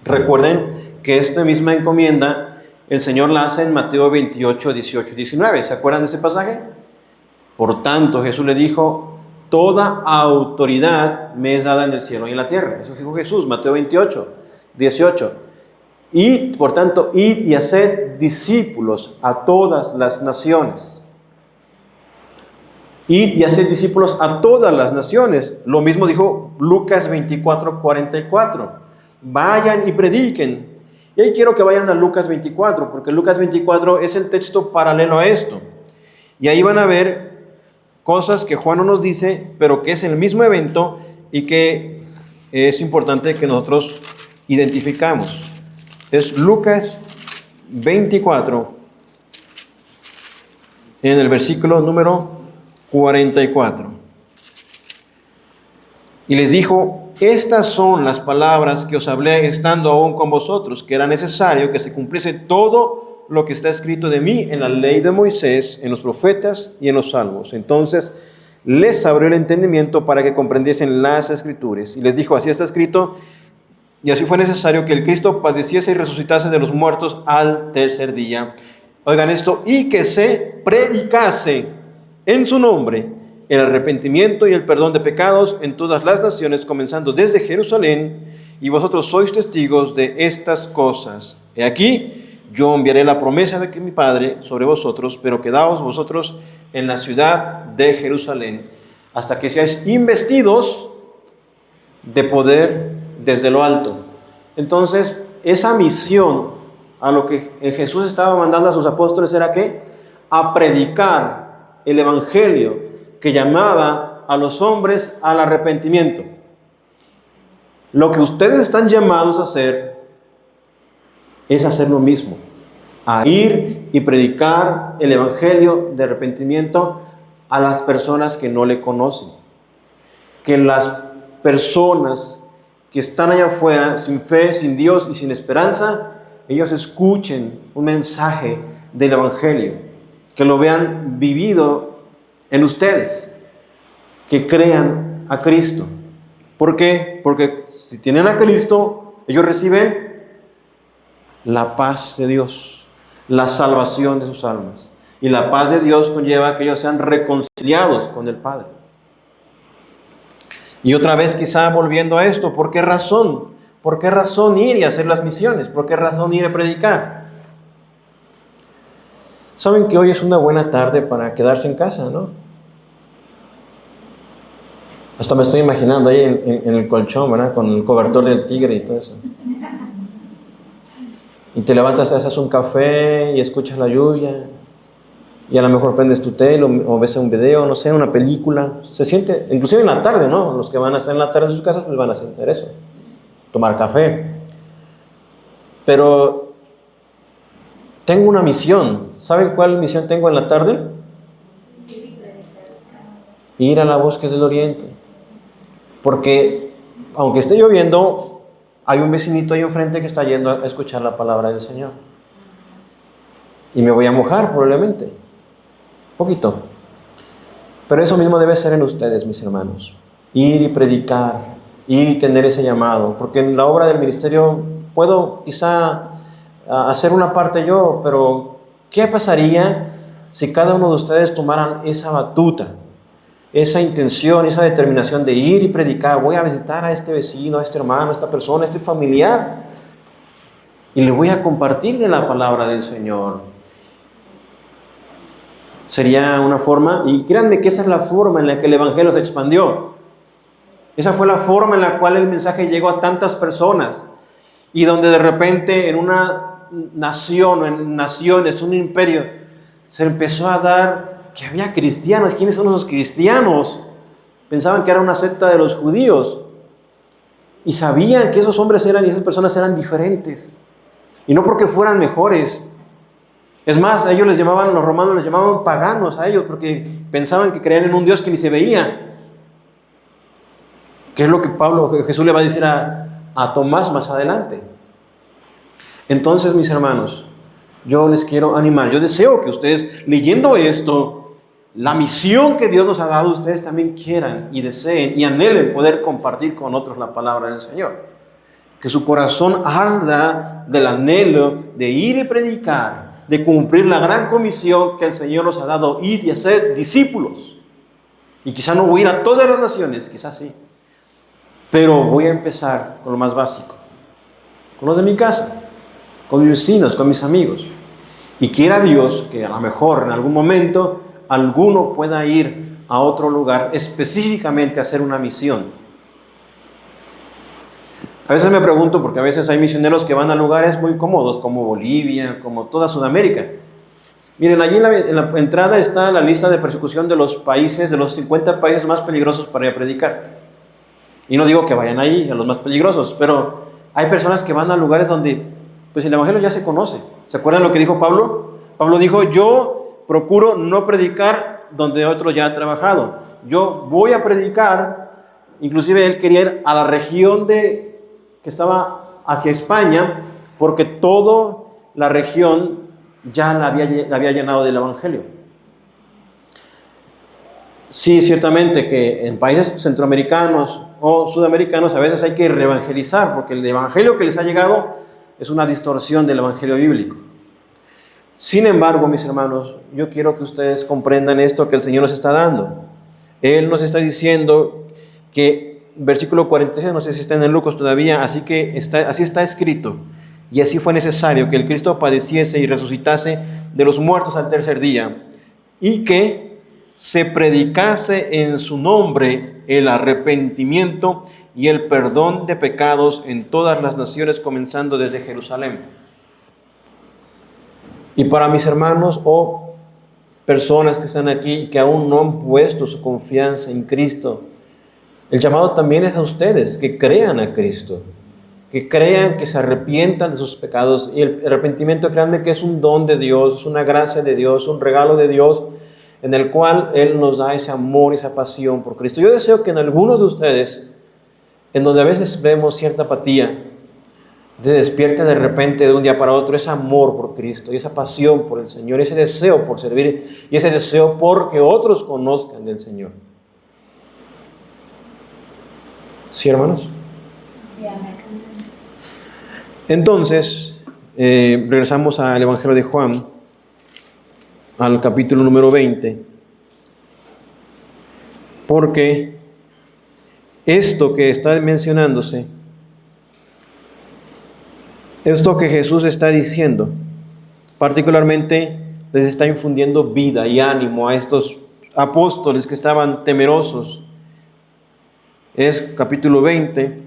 Recuerden que esta misma encomienda el Señor la hace en Mateo 28, 18 y 19. ¿Se acuerdan de ese pasaje? Por tanto, Jesús le dijo, toda autoridad me es dada en el cielo y en la tierra. Eso dijo Jesús, Mateo 28, 18. Y, por tanto, id y haced discípulos a todas las naciones. Id y haced discípulos a todas las naciones. Lo mismo dijo Lucas 24:44. Vayan y prediquen. Y ahí quiero que vayan a Lucas 24, porque Lucas 24 es el texto paralelo a esto. Y ahí van a ver cosas que Juan no nos dice, pero que es el mismo evento y que es importante que nosotros identificamos. Es Lucas 24, en el versículo número 44. Y les dijo: estas son las palabras que os hablé estando aún con vosotros, que era necesario que se cumpliese todo lo que está escrito de mí en la ley de Moisés, en los profetas y en los salmos. Entonces les abrió el entendimiento para que comprendiesen las escrituras. Y les dijo: así está escrito, y así fue necesario que el Cristo padeciese y resucitase de los muertos al tercer día. Oigan esto: y que se predicase en su nombre el arrepentimiento y el perdón de pecados en todas las naciones, comenzando desde Jerusalén, y vosotros sois testigos de estas cosas. He aquí, yo enviaré la promesa de que mi Padre sobre vosotros, pero quedaos vosotros en la ciudad de Jerusalén, hasta que seáis investidos de poder desde lo alto. Entonces, esa misión a lo que Jesús estaba mandando a sus apóstoles era ¿qué? A predicar el evangelio que llamaba a los hombres al arrepentimiento. Lo que ustedes están llamados a hacer es hacer lo mismo, a ir y predicar el evangelio de arrepentimiento a las personas que no le conocen. Que las personas que están allá afuera sin fe, sin Dios y sin esperanza, ellos escuchen un mensaje del evangelio, que lo vean vivido en ustedes, que crean a Cristo. ¿Por qué? Porque si tienen a Cristo, ellos reciben la paz de Dios, la salvación de sus almas. Y la paz de Dios conlleva que ellos sean reconciliados con el Padre. Y otra vez quizá volviendo a esto, ¿por qué razón? ¿Por qué razón ir y hacer las misiones? ¿Por qué razón ir a predicar? Saben que hoy es una buena tarde para quedarse en casa, ¿no? Hasta me estoy imaginando ahí en el colchón, ¿verdad? Con el cobertor del tigre y todo eso. Y te levantas, haces un café y escuchas la lluvia. Y a lo mejor prendes tu tele o ves un video, no sé, una película. Se siente, inclusive en la tarde, ¿no? Los que van a estar en la tarde en sus casas, pues van a hacer eso. Tomar café. Pero tengo una misión. ¿Saben cuál misión tengo en la tarde? Ir a la Bosques del Oriente. Porque aunque esté lloviendo, hay un vecinito ahí enfrente que está yendo a escuchar la palabra del Señor. Y me voy a mojar probablemente. Poquito. Pero eso mismo debe ser en ustedes, mis hermanos. Ir y predicar, ir y tener ese llamado. Porque en la obra del ministerio puedo quizá hacer una parte yo, pero ¿qué pasaría si cada uno de ustedes tomaran esa batuta? Esa intención, esa determinación de ir y predicar. Voy a visitar a este vecino, a este hermano, a esta persona, a este familiar. Y le voy a compartir de la palabra del Señor. Sería una forma, y créanme que esa es la forma en la que el Evangelio se expandió. Esa fue la forma en la cual el mensaje llegó a tantas personas. Y donde de repente en una nación o en naciones, un imperio, se empezó a dar que había cristianos. ¿Quiénes son esos cristianos? Pensaban que era una secta de los judíos. Y sabían que esos hombres eran y esas personas eran diferentes. Y no porque fueran mejores. Es más, a ellos les llamaban, los romanos les llamaban paganos a ellos, porque pensaban que creían en un Dios que ni se veía. ¿Qué es lo que Jesús le va a decir a Tomás más adelante? Entonces, mis hermanos, yo les quiero animar. Yo deseo que ustedes, leyendo esto, la misión que Dios nos ha dado, ustedes también quieran y deseen y anhelen poder compartir con otros la palabra del Señor. Que su corazón arda del anhelo de ir y predicar, de cumplir la gran comisión que el Señor nos ha dado, ir y hacer discípulos. Y quizá no voy a ir a todas las naciones, quizás sí. Pero voy a empezar con lo más básico. Con los de mi casa, con mis vecinos, con mis amigos. Y quiera Dios que a lo mejor en algún momento alguno pueda ir a otro lugar específicamente a hacer una misión. A veces me pregunto, porque a veces hay misioneros que van a lugares muy cómodos, como Bolivia, como toda Sudamérica. Miren, allí en la entrada está la lista de persecución de los países, de los 50 países más peligrosos para ir a predicar. Y no digo que vayan ahí, a los más peligrosos, pero hay personas que van a lugares donde pues el evangelio ya se conoce. ¿Se acuerdan lo que dijo Pablo? Pablo dijo, yo procuro no predicar donde otro ya ha trabajado. Yo voy a predicar, inclusive él quería ir a la región que estaba hacia España, porque toda la región ya la había llenado del evangelio. Sí, ciertamente que en países centroamericanos o sudamericanos a veces hay que reevangelizar, porque el evangelio que les ha llegado es una distorsión del evangelio bíblico. Sin embargo, mis hermanos, yo quiero que ustedes comprendan esto que el Señor nos está dando. Él nos está diciendo que, versículo 46, no sé si está en el Lucas todavía, así está escrito, y así fue necesario que el Cristo padeciese y resucitase de los muertos al tercer día, y que se predicase en su nombre el arrepentimiento y el perdón de pecados en todas las naciones, comenzando desde Jerusalén. Y para mis hermanos o personas que están aquí y que aún no han puesto su confianza en Cristo, el llamado también es a ustedes, que crean a Cristo, que crean, que se arrepientan de sus pecados. Y el arrepentimiento, créanme que es un don de Dios, es una gracia de Dios, un regalo de Dios, en el cual Él nos da ese amor, esa pasión por Cristo. Yo deseo que en algunos de ustedes, en donde a veces vemos cierta apatía, se despierte de repente de un día para otro ese amor por Cristo y esa pasión por el Señor, ese deseo por servir y ese deseo por que otros conozcan del Señor. ¿Sí, hermanos? Entonces, regresamos al Evangelio de Juan, al capítulo número 20, porque esto que está mencionándose, esto que Jesús está diciendo, particularmente les está infundiendo vida y ánimo a estos apóstoles que estaban temerosos. Es capítulo 20.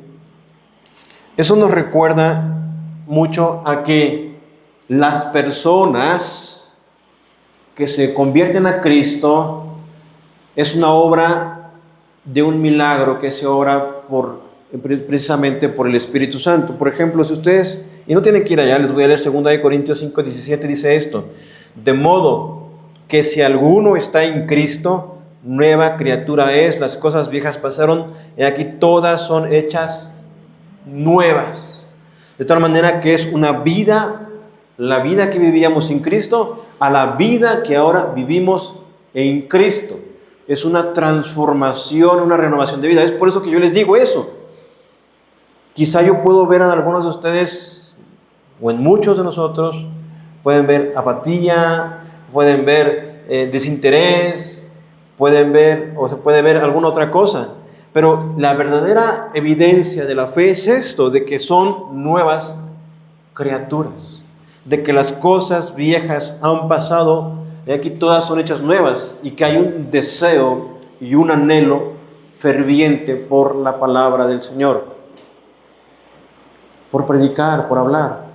Eso nos recuerda mucho a que las personas que se convierten a Cristo es una obra de un milagro que se obra precisamente por el Espíritu Santo. Por ejemplo, si ustedes, y no tienen que ir allá, les voy a leer 2 Corintios 5:17, dice esto: de modo que si alguno está en Cristo, nueva criatura es, las cosas viejas pasaron, y aquí todas son hechas nuevas. De tal manera que es una vida, la vida que vivíamos sin Cristo, a la vida que ahora vivimos en Cristo. Es una transformación, una renovación de vida. Es por eso que yo les digo eso. Quizá yo puedo ver en algunos de ustedes, o en muchos de nosotros, pueden ver apatía, pueden ver desinterés, pueden ver, o se puede ver alguna otra cosa. Pero la verdadera evidencia de la fe es esto, de que son nuevas criaturas, de que las cosas viejas han pasado y aquí todas son hechas nuevas, y que hay un deseo y un anhelo ferviente por la palabra del Señor, por predicar, por hablar,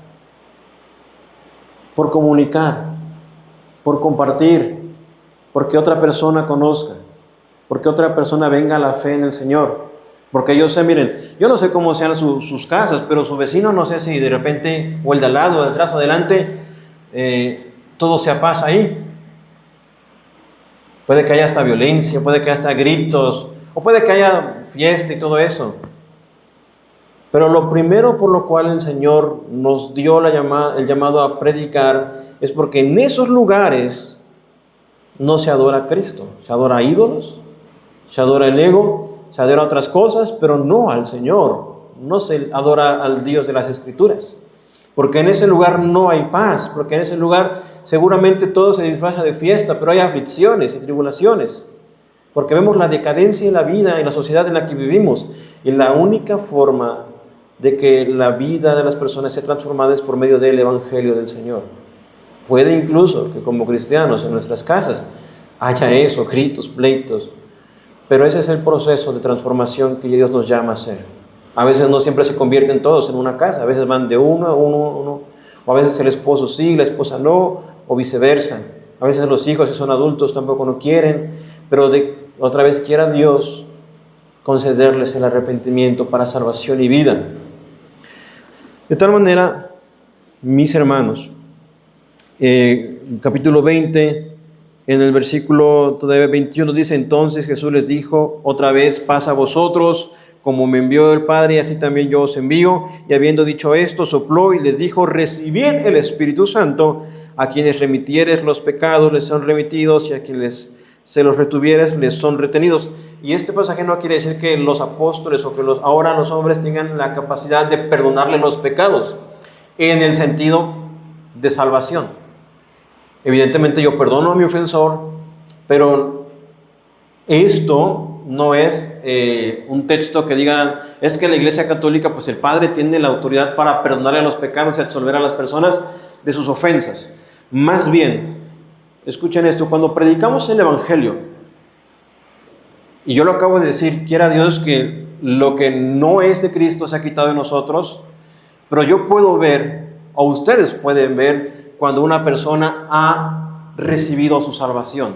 por comunicar, por compartir, porque otra persona conozca, porque otra persona venga a la fe en el Señor. Porque yo sé, miren, yo no sé cómo sean sus casas, pero su vecino no sé si de repente, o el de al lado, o de atrás o adelante, todo se pasa ahí. Puede que haya hasta violencia, puede que haya hasta gritos, o puede que haya fiesta y todo eso. Pero lo primero por lo cual el Señor nos dio el llamado a predicar es porque en esos lugares no se adora a Cristo, se adora a ídolos, se adora el ego, se adora a otras cosas, pero no al Señor, no se adora al Dios de las Escrituras. Porque en ese lugar no hay paz, porque en ese lugar seguramente todo se disfraza de fiesta, pero hay aflicciones y tribulaciones. Porque vemos la decadencia en la vida, en la sociedad en la que vivimos. Y la única forma de que la vida de las personas sea transformada es por medio del Evangelio del Señor. Puede incluso que como cristianos en nuestras casas haya eso, gritos, pleitos. Pero ese es el proceso de transformación que Dios nos llama a hacer. A veces no siempre se convierten todos en una casa, a veces van de uno a uno, o a veces el esposo sí, la esposa no, o viceversa. A veces los hijos, si son adultos, tampoco no quieren, pero otra vez quiera Dios concederles el arrepentimiento para salvación y vida. De tal manera, mis hermanos, capítulo 20, en el versículo todavía 21 dice: entonces Jesús les dijo otra vez: paz a vosotros, como me envió el Padre, así también yo os envío. Y habiendo dicho esto, sopló y les dijo: recibid el Espíritu Santo. A quienes remitieres los pecados les son remitidos, y a quienes se los retuvieres les son retenidos. Y este pasaje no quiere decir que los apóstoles o que ahora los hombres tengan la capacidad de perdonarle los pecados, en el sentido de salvación. Evidentemente yo perdono a mi ofensor, pero esto no es un texto que diga, es que la Iglesia Católica, pues el Padre tiene la autoridad para perdonarle los pecados y absolver a las personas de sus ofensas. Más bien, escuchen esto, cuando predicamos el Evangelio, y yo lo acabo de decir, quiera Dios que lo que no es de Cristo se ha quitado de nosotros, pero yo puedo ver, o ustedes pueden ver, cuando una persona ha recibido su salvación.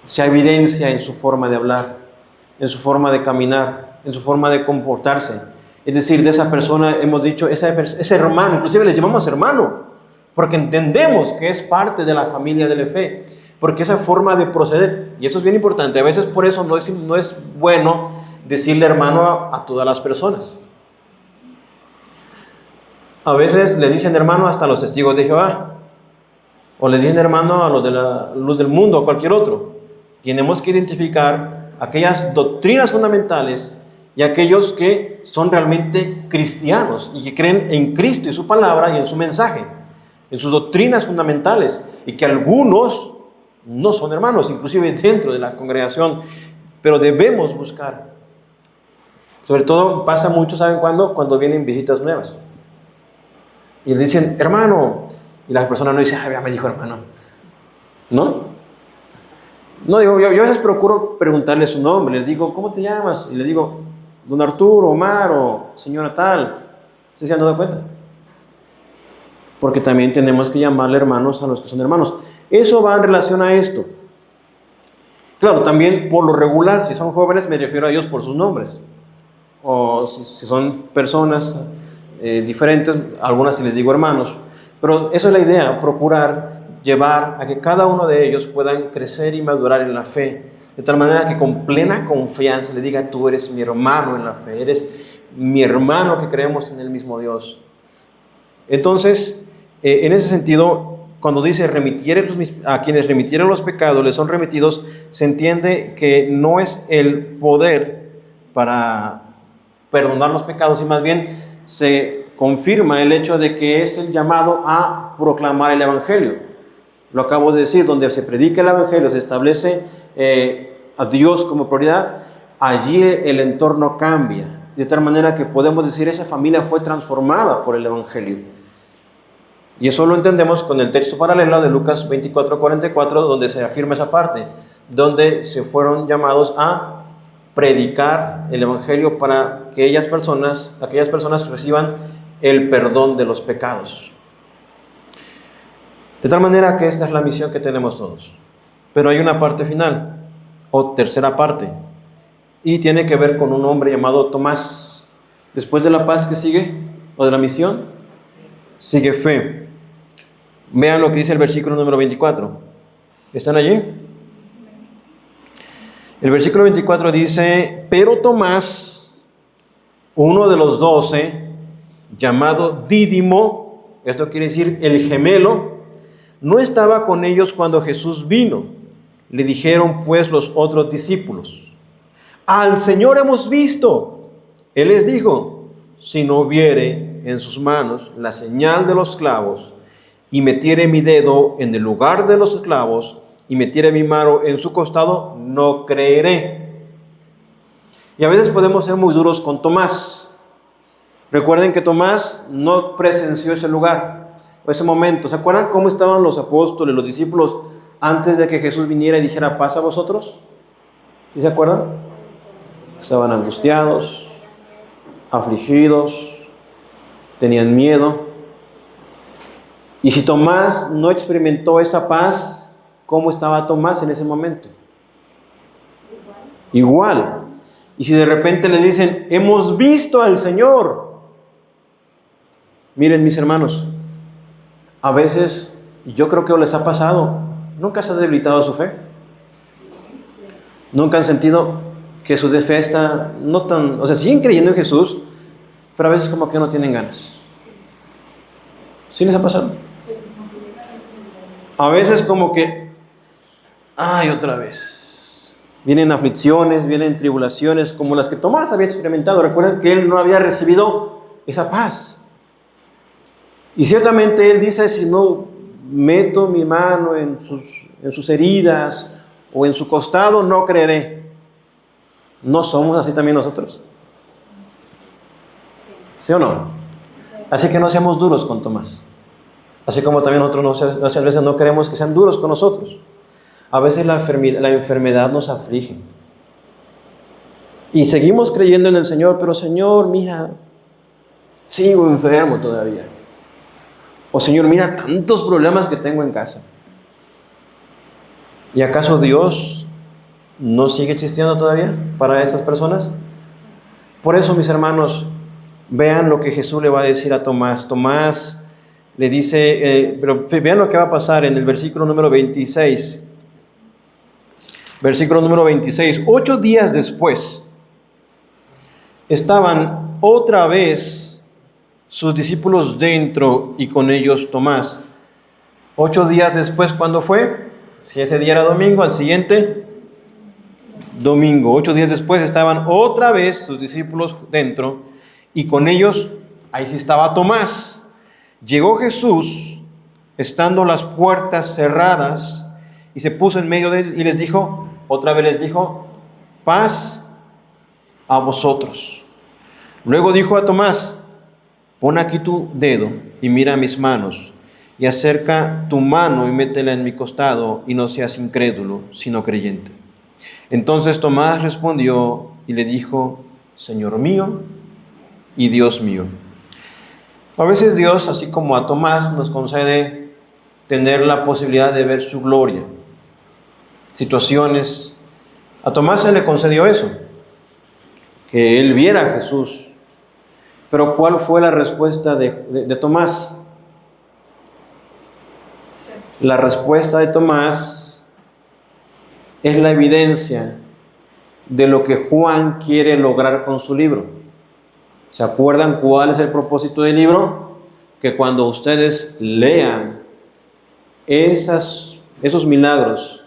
Se evidencia en su forma de hablar, en su forma de caminar, en su forma de comportarse. Es decir, de esa persona hemos dicho, ese hermano, inclusive les llamamos hermano, porque entendemos que es parte de la familia de la fe, porque esa forma de proceder, y esto es bien importante, a veces por eso no es bueno decirle hermano a todas las personas. A veces le dicen hermano hasta a los testigos de Jehová, o le dicen hermano a los de la luz del mundo, o cualquier otro. Tenemos que identificar aquellas doctrinas fundamentales y aquellos que son realmente cristianos y que creen en Cristo y su palabra y en su mensaje, en sus doctrinas fundamentales, y que algunos no son hermanos, inclusive dentro de la congregación, pero debemos buscar. Sobre todo pasa mucho, ¿saben cuándo? Cuando vienen visitas nuevas. Y le dicen, hermano, y la persona no dice, ya me dijo hermano. ¿No? No, digo, yo a veces procuro preguntarle su nombre, les digo, ¿cómo te llamas? Y les digo, don Arturo, Omar, o señora tal. ¿Ustedes se han dado cuenta? Porque también tenemos que llamarle hermanos a los que son hermanos. Eso va en relación a esto. Claro, también por lo regular, si son jóvenes, me refiero a ellos por sus nombres. O si son personas diferentes, algunas sí les digo hermanos. Pero eso es la idea, procurar llevar a que cada uno de ellos puedan crecer y madurar en la fe, de tal manera que con plena confianza le diga, tú eres mi hermano en la fe, eres mi hermano que creemos en el mismo Dios. Entonces, en ese sentido, cuando dice a quienes remitieron los pecados les son remitidos, se entiende que no es el poder para perdonar los pecados, y más bien se confirma el hecho de que es el llamado a proclamar el Evangelio. Lo acabo de decir, donde se predica el Evangelio, se establece a Dios como prioridad, allí el entorno cambia, de tal manera que podemos decir esa familia fue transformada por el Evangelio. Y eso lo entendemos con el texto paralelo de Lucas 24:44, donde se afirma esa parte, donde se fueron llamados a predicar el Evangelio para que aquellas personas reciban el perdón de los pecados. De tal manera que esta es la misión que tenemos todos. Pero hay una parte final, o tercera parte, y tiene que ver con un hombre llamado Tomás. Después de la paz, ¿qué sigue? ¿O de la misión? Sigue fe. Vean lo que dice el versículo número 24. ¿Están allí? El versículo 24 dice, pero Tomás, uno de los 12, llamado Dídimo, esto quiere decir el gemelo, no estaba con ellos cuando Jesús vino. Le dijeron pues los otros discípulos, al Señor hemos visto. Él les dijo, si no viere en sus manos la señal de los clavos, y metiere mi dedo en el lugar de los clavos, y metiere mi mano en su costado, no creeré. Y a veces podemos ser muy duros con Tomás. Recuerden que Tomás no presenció ese lugar, o ese momento. ¿Se acuerdan cómo estaban los apóstoles, los discípulos, antes de que Jesús viniera y dijera paz a vosotros? ¿Sí se acuerdan? Estaban angustiados, afligidos, tenían miedo. Y si Tomás no experimentó esa paz, ¿cómo estaba Tomás en ese momento? Igual. Y si de repente le dicen, hemos visto al Señor. Miren, mis hermanos, a veces, yo creo que les ha pasado, ¿nunca se ha debilitado su fe? ¿Nunca han sentido que su fe está no tan, o sea, siguen creyendo en Jesús, pero a veces como que no tienen ganas? ¿Sí les ha pasado? A veces como que, ay, otra vez. Vienen aflicciones, vienen tribulaciones como las que Tomás había experimentado. Recuerden que él no había recibido esa paz. Y ciertamente él dice, si no meto mi mano en sus heridas o en su costado, no creeré. ¿No somos así también nosotros? ¿Sí o no? Así que no seamos duros con Tomás. Así como también nosotros muchas veces no queremos que sean duros con nosotros. A veces la enfermedad nos aflige. Y seguimos creyendo en el Señor, pero Señor, mira, sigo enfermo todavía. O Señor, mira tantos problemas que tengo en casa. ¿Y acaso Dios no sigue existiendo todavía para esas personas? Por eso, mis hermanos, vean lo que Jesús le va a decir a Tomás. Tomás le dice, pero vean lo que va a pasar en el versículo número 26. Versículo número 26. 8 días después, estaban otra vez sus discípulos dentro y con ellos Tomás. 8 días después, ¿cuándo fue? Si ese día era domingo, al siguiente domingo. 8 días después estaban otra vez sus discípulos dentro y con ellos, ahí sí estaba Tomás. Llegó Jesús, estando las puertas cerradas, y se puso en medio de ellos y les dijo, otra vez les dijo, paz a vosotros. Luego dijo a Tomás, pon aquí tu dedo y mira mis manos, y acerca tu mano y métela en mi costado, y no seas incrédulo, sino creyente. Entonces Tomás respondió y le dijo, Señor mío y Dios mío. A veces Dios, así como a Tomás, nos concede tener la posibilidad de ver su gloria. Situaciones. A Tomás se le concedió eso, que él viera a Jesús. Pero ¿cuál fue la respuesta de Tomás? La respuesta de Tomás es la evidencia de lo que Juan quiere lograr con su libro. ¿Se acuerdan cuál es el propósito del libro? Que cuando ustedes lean esos milagros,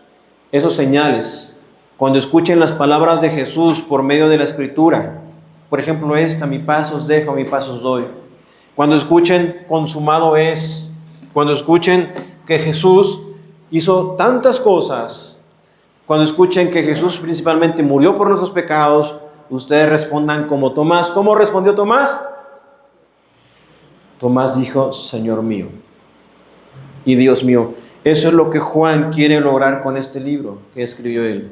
esos señales, cuando escuchen las palabras de Jesús por medio de la Escritura, por ejemplo mi paz os dejo, mi paz os doy. Cuando escuchen consumado es, cuando escuchen que Jesús hizo tantas cosas, cuando escuchen que Jesús principalmente murió por nuestros pecados, ustedes respondan como Tomás. ¿Cómo respondió Tomás? Tomás dijo, Señor mío y Dios mío. Eso es lo que Juan quiere lograr con este libro que escribió él.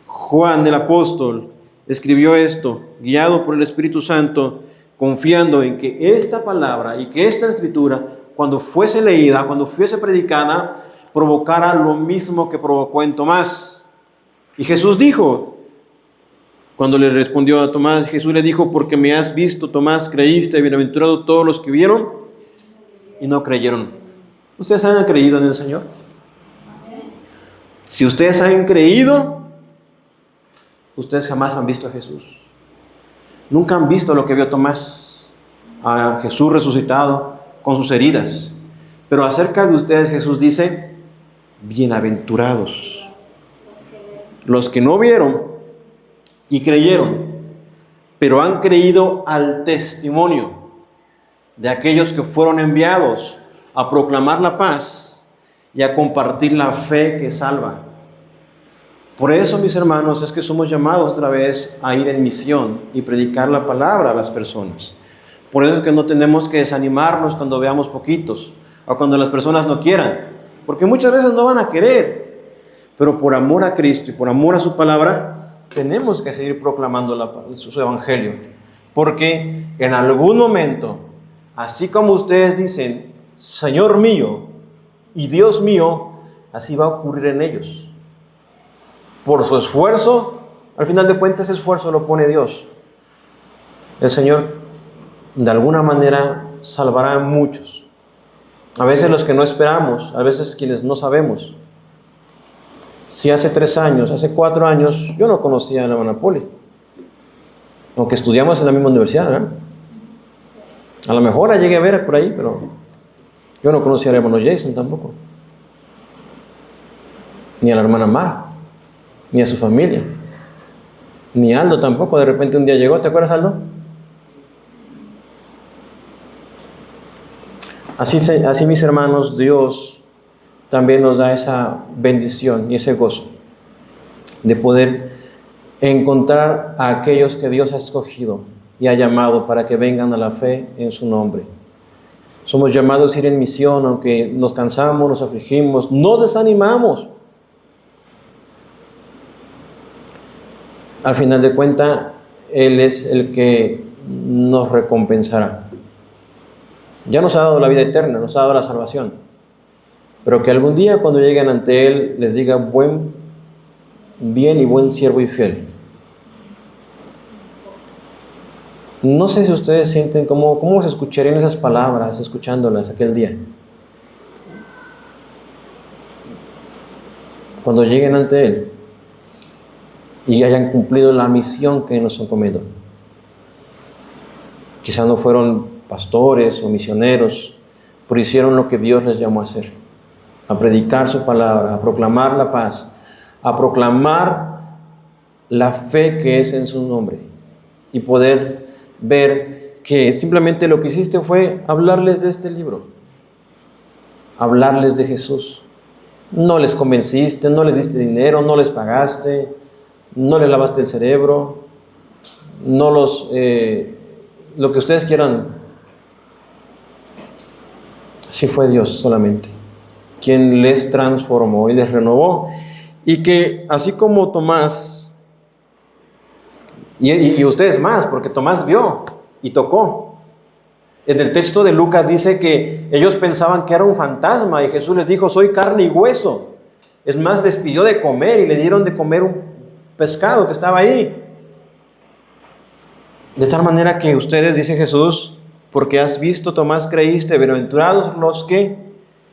Juan el apóstol escribió esto, guiado por el Espíritu Santo, confiando en que esta palabra y que esta escritura, cuando fuese leída, cuando fuese predicada, provocara lo mismo que provocó en Tomás. Y Jesús dijo, cuando le respondió a Tomás, Jesús le dijo, porque me has visto, Tomás, creíste, bienaventurado todos los que vieron y no creyeron. ¿Ustedes han creído en el Señor? Si ustedes han creído, ustedes jamás han visto a Jesús. Nunca han visto lo que vio Tomás, a Jesús resucitado con sus heridas. Pero acerca de ustedes Jesús dice, bienaventurados los que no vieron y creyeron, pero han creído al testimonio de aquellos que fueron enviados a proclamar la paz y a compartir la fe que salva. Por eso, mis hermanos, es que somos llamados otra vez a ir en misión y predicar la palabra a las personas. Por eso es que no tenemos que desanimarnos cuando veamos poquitos o cuando las personas no quieran, porque muchas veces no van a querer. Pero por amor a Cristo y por amor a su palabra, tenemos que seguir proclamando su evangelio. Porque en algún momento, así como ustedes dicen, Señor mío y Dios mío, así va a ocurrir en ellos. Por su esfuerzo, al final de cuentas, ese esfuerzo lo pone Dios. El Señor, de alguna manera, salvará a muchos. A veces los que no esperamos, a veces quienes no sabemos. Si hace 3 años, hace 4 años, yo no conocía a la hermana Poli. Aunque estudiamos en la misma universidad, ¿verdad? A lo mejor la llegué a ver por ahí, pero yo no conocía al hermano Jason tampoco. Ni a la hermana Mar, ni a su familia. Ni a Aldo tampoco, de repente un día llegó, ¿te acuerdas, Aldo? Así mis hermanos, Dios también nos da esa bendición y ese gozo de poder encontrar a aquellos que Dios ha escogido y ha llamado para que vengan a la fe en su nombre. Somos llamados a ir en misión, aunque nos cansamos, nos afligimos, no desanimamos. Al final de cuentas, Él es el que nos recompensará. Ya nos ha dado la vida eterna, nos ha dado la salvación. Pero que algún día cuando lleguen ante Él les diga bien y buen siervo y fiel. No sé si ustedes sienten cómo se escucharían esas palabras escuchándolas aquel día. Cuando lleguen ante Él y hayan cumplido la misión que nos encomendó. Quizás no fueron pastores o misioneros, pero hicieron lo que Dios les llamó a hacer. A predicar su palabra, a proclamar la paz, a proclamar la fe que es en su nombre y poder ver que simplemente lo que hiciste fue hablarles de este libro, hablarles de Jesús. No les convenciste, no les diste dinero, no les pagaste, no les lavaste el cerebro, no lo que ustedes quieran. Sí fue Dios solamente quien les transformó y les renovó. Y que así como Tomás, y ustedes más, porque Tomás vio y tocó. En el texto de Lucas dice que ellos pensaban que era un fantasma y Jesús les dijo, soy carne y hueso. Es más, les pidió de comer y le dieron de comer un pescado que estaba ahí. De tal manera que ustedes, dice Jesús, porque has visto, Tomás, creíste, bienaventurados los que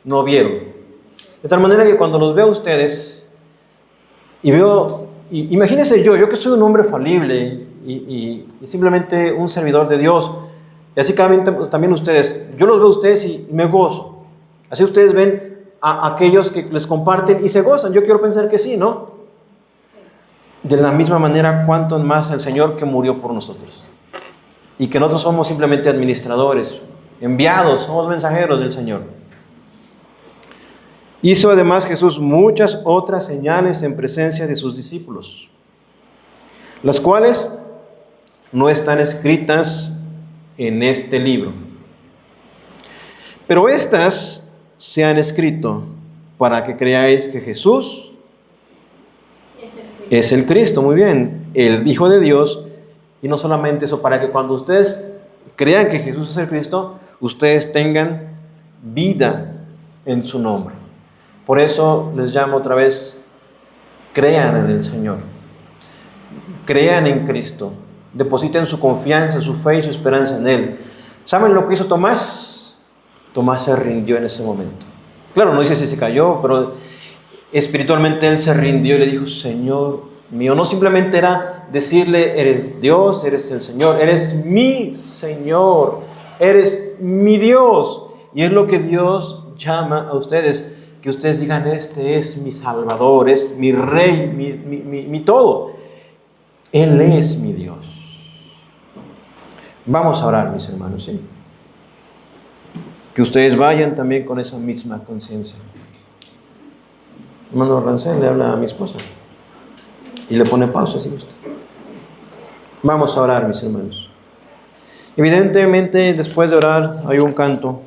no vieron. De tal manera que cuando los veo a ustedes y veo, imagínense yo que soy un hombre falible y simplemente un servidor de Dios, y así también ustedes, yo los veo a ustedes y me gozo. Así ustedes ven a aquellos que les comparten y se gozan. Yo quiero pensar que sí, ¿no? De la misma manera, cuánto más el Señor que murió por nosotros. Y que nosotros somos simplemente administradores, enviados, somos mensajeros del Señor. Hizo además Jesús muchas otras señales en presencia de sus discípulos, las cuales no están escritas en este libro. Pero estas se han escrito para que creáis que Jesús es el Cristo, muy bien, el Hijo de Dios. Y no solamente eso, para que cuando ustedes crean que Jesús es el Cristo, ustedes tengan vida en su nombre. Por eso les llamo otra vez, crean en el Señor. Crean en Cristo. Depositen su confianza, su fe y su esperanza en Él. ¿Saben lo que hizo Tomás? Tomás se rindió en ese momento. Claro, no dice si se cayó, pero espiritualmente él se rindió y le dijo, Señor mío. No simplemente era decirle, eres Dios, eres el Señor, eres mi Señor, eres mi Dios. Y es lo que Dios llama a ustedes, que ustedes digan, este es mi Salvador, es mi Rey, mi todo. Él es mi Dios. Vamos a orar, mis hermanos, ¿sí? Que ustedes vayan también con esa misma conciencia. Hermano Rancel le habla a mi esposa y le pone pausa si gusta. Vamos a orar, mis hermanos. Evidentemente, después de orar, hay un canto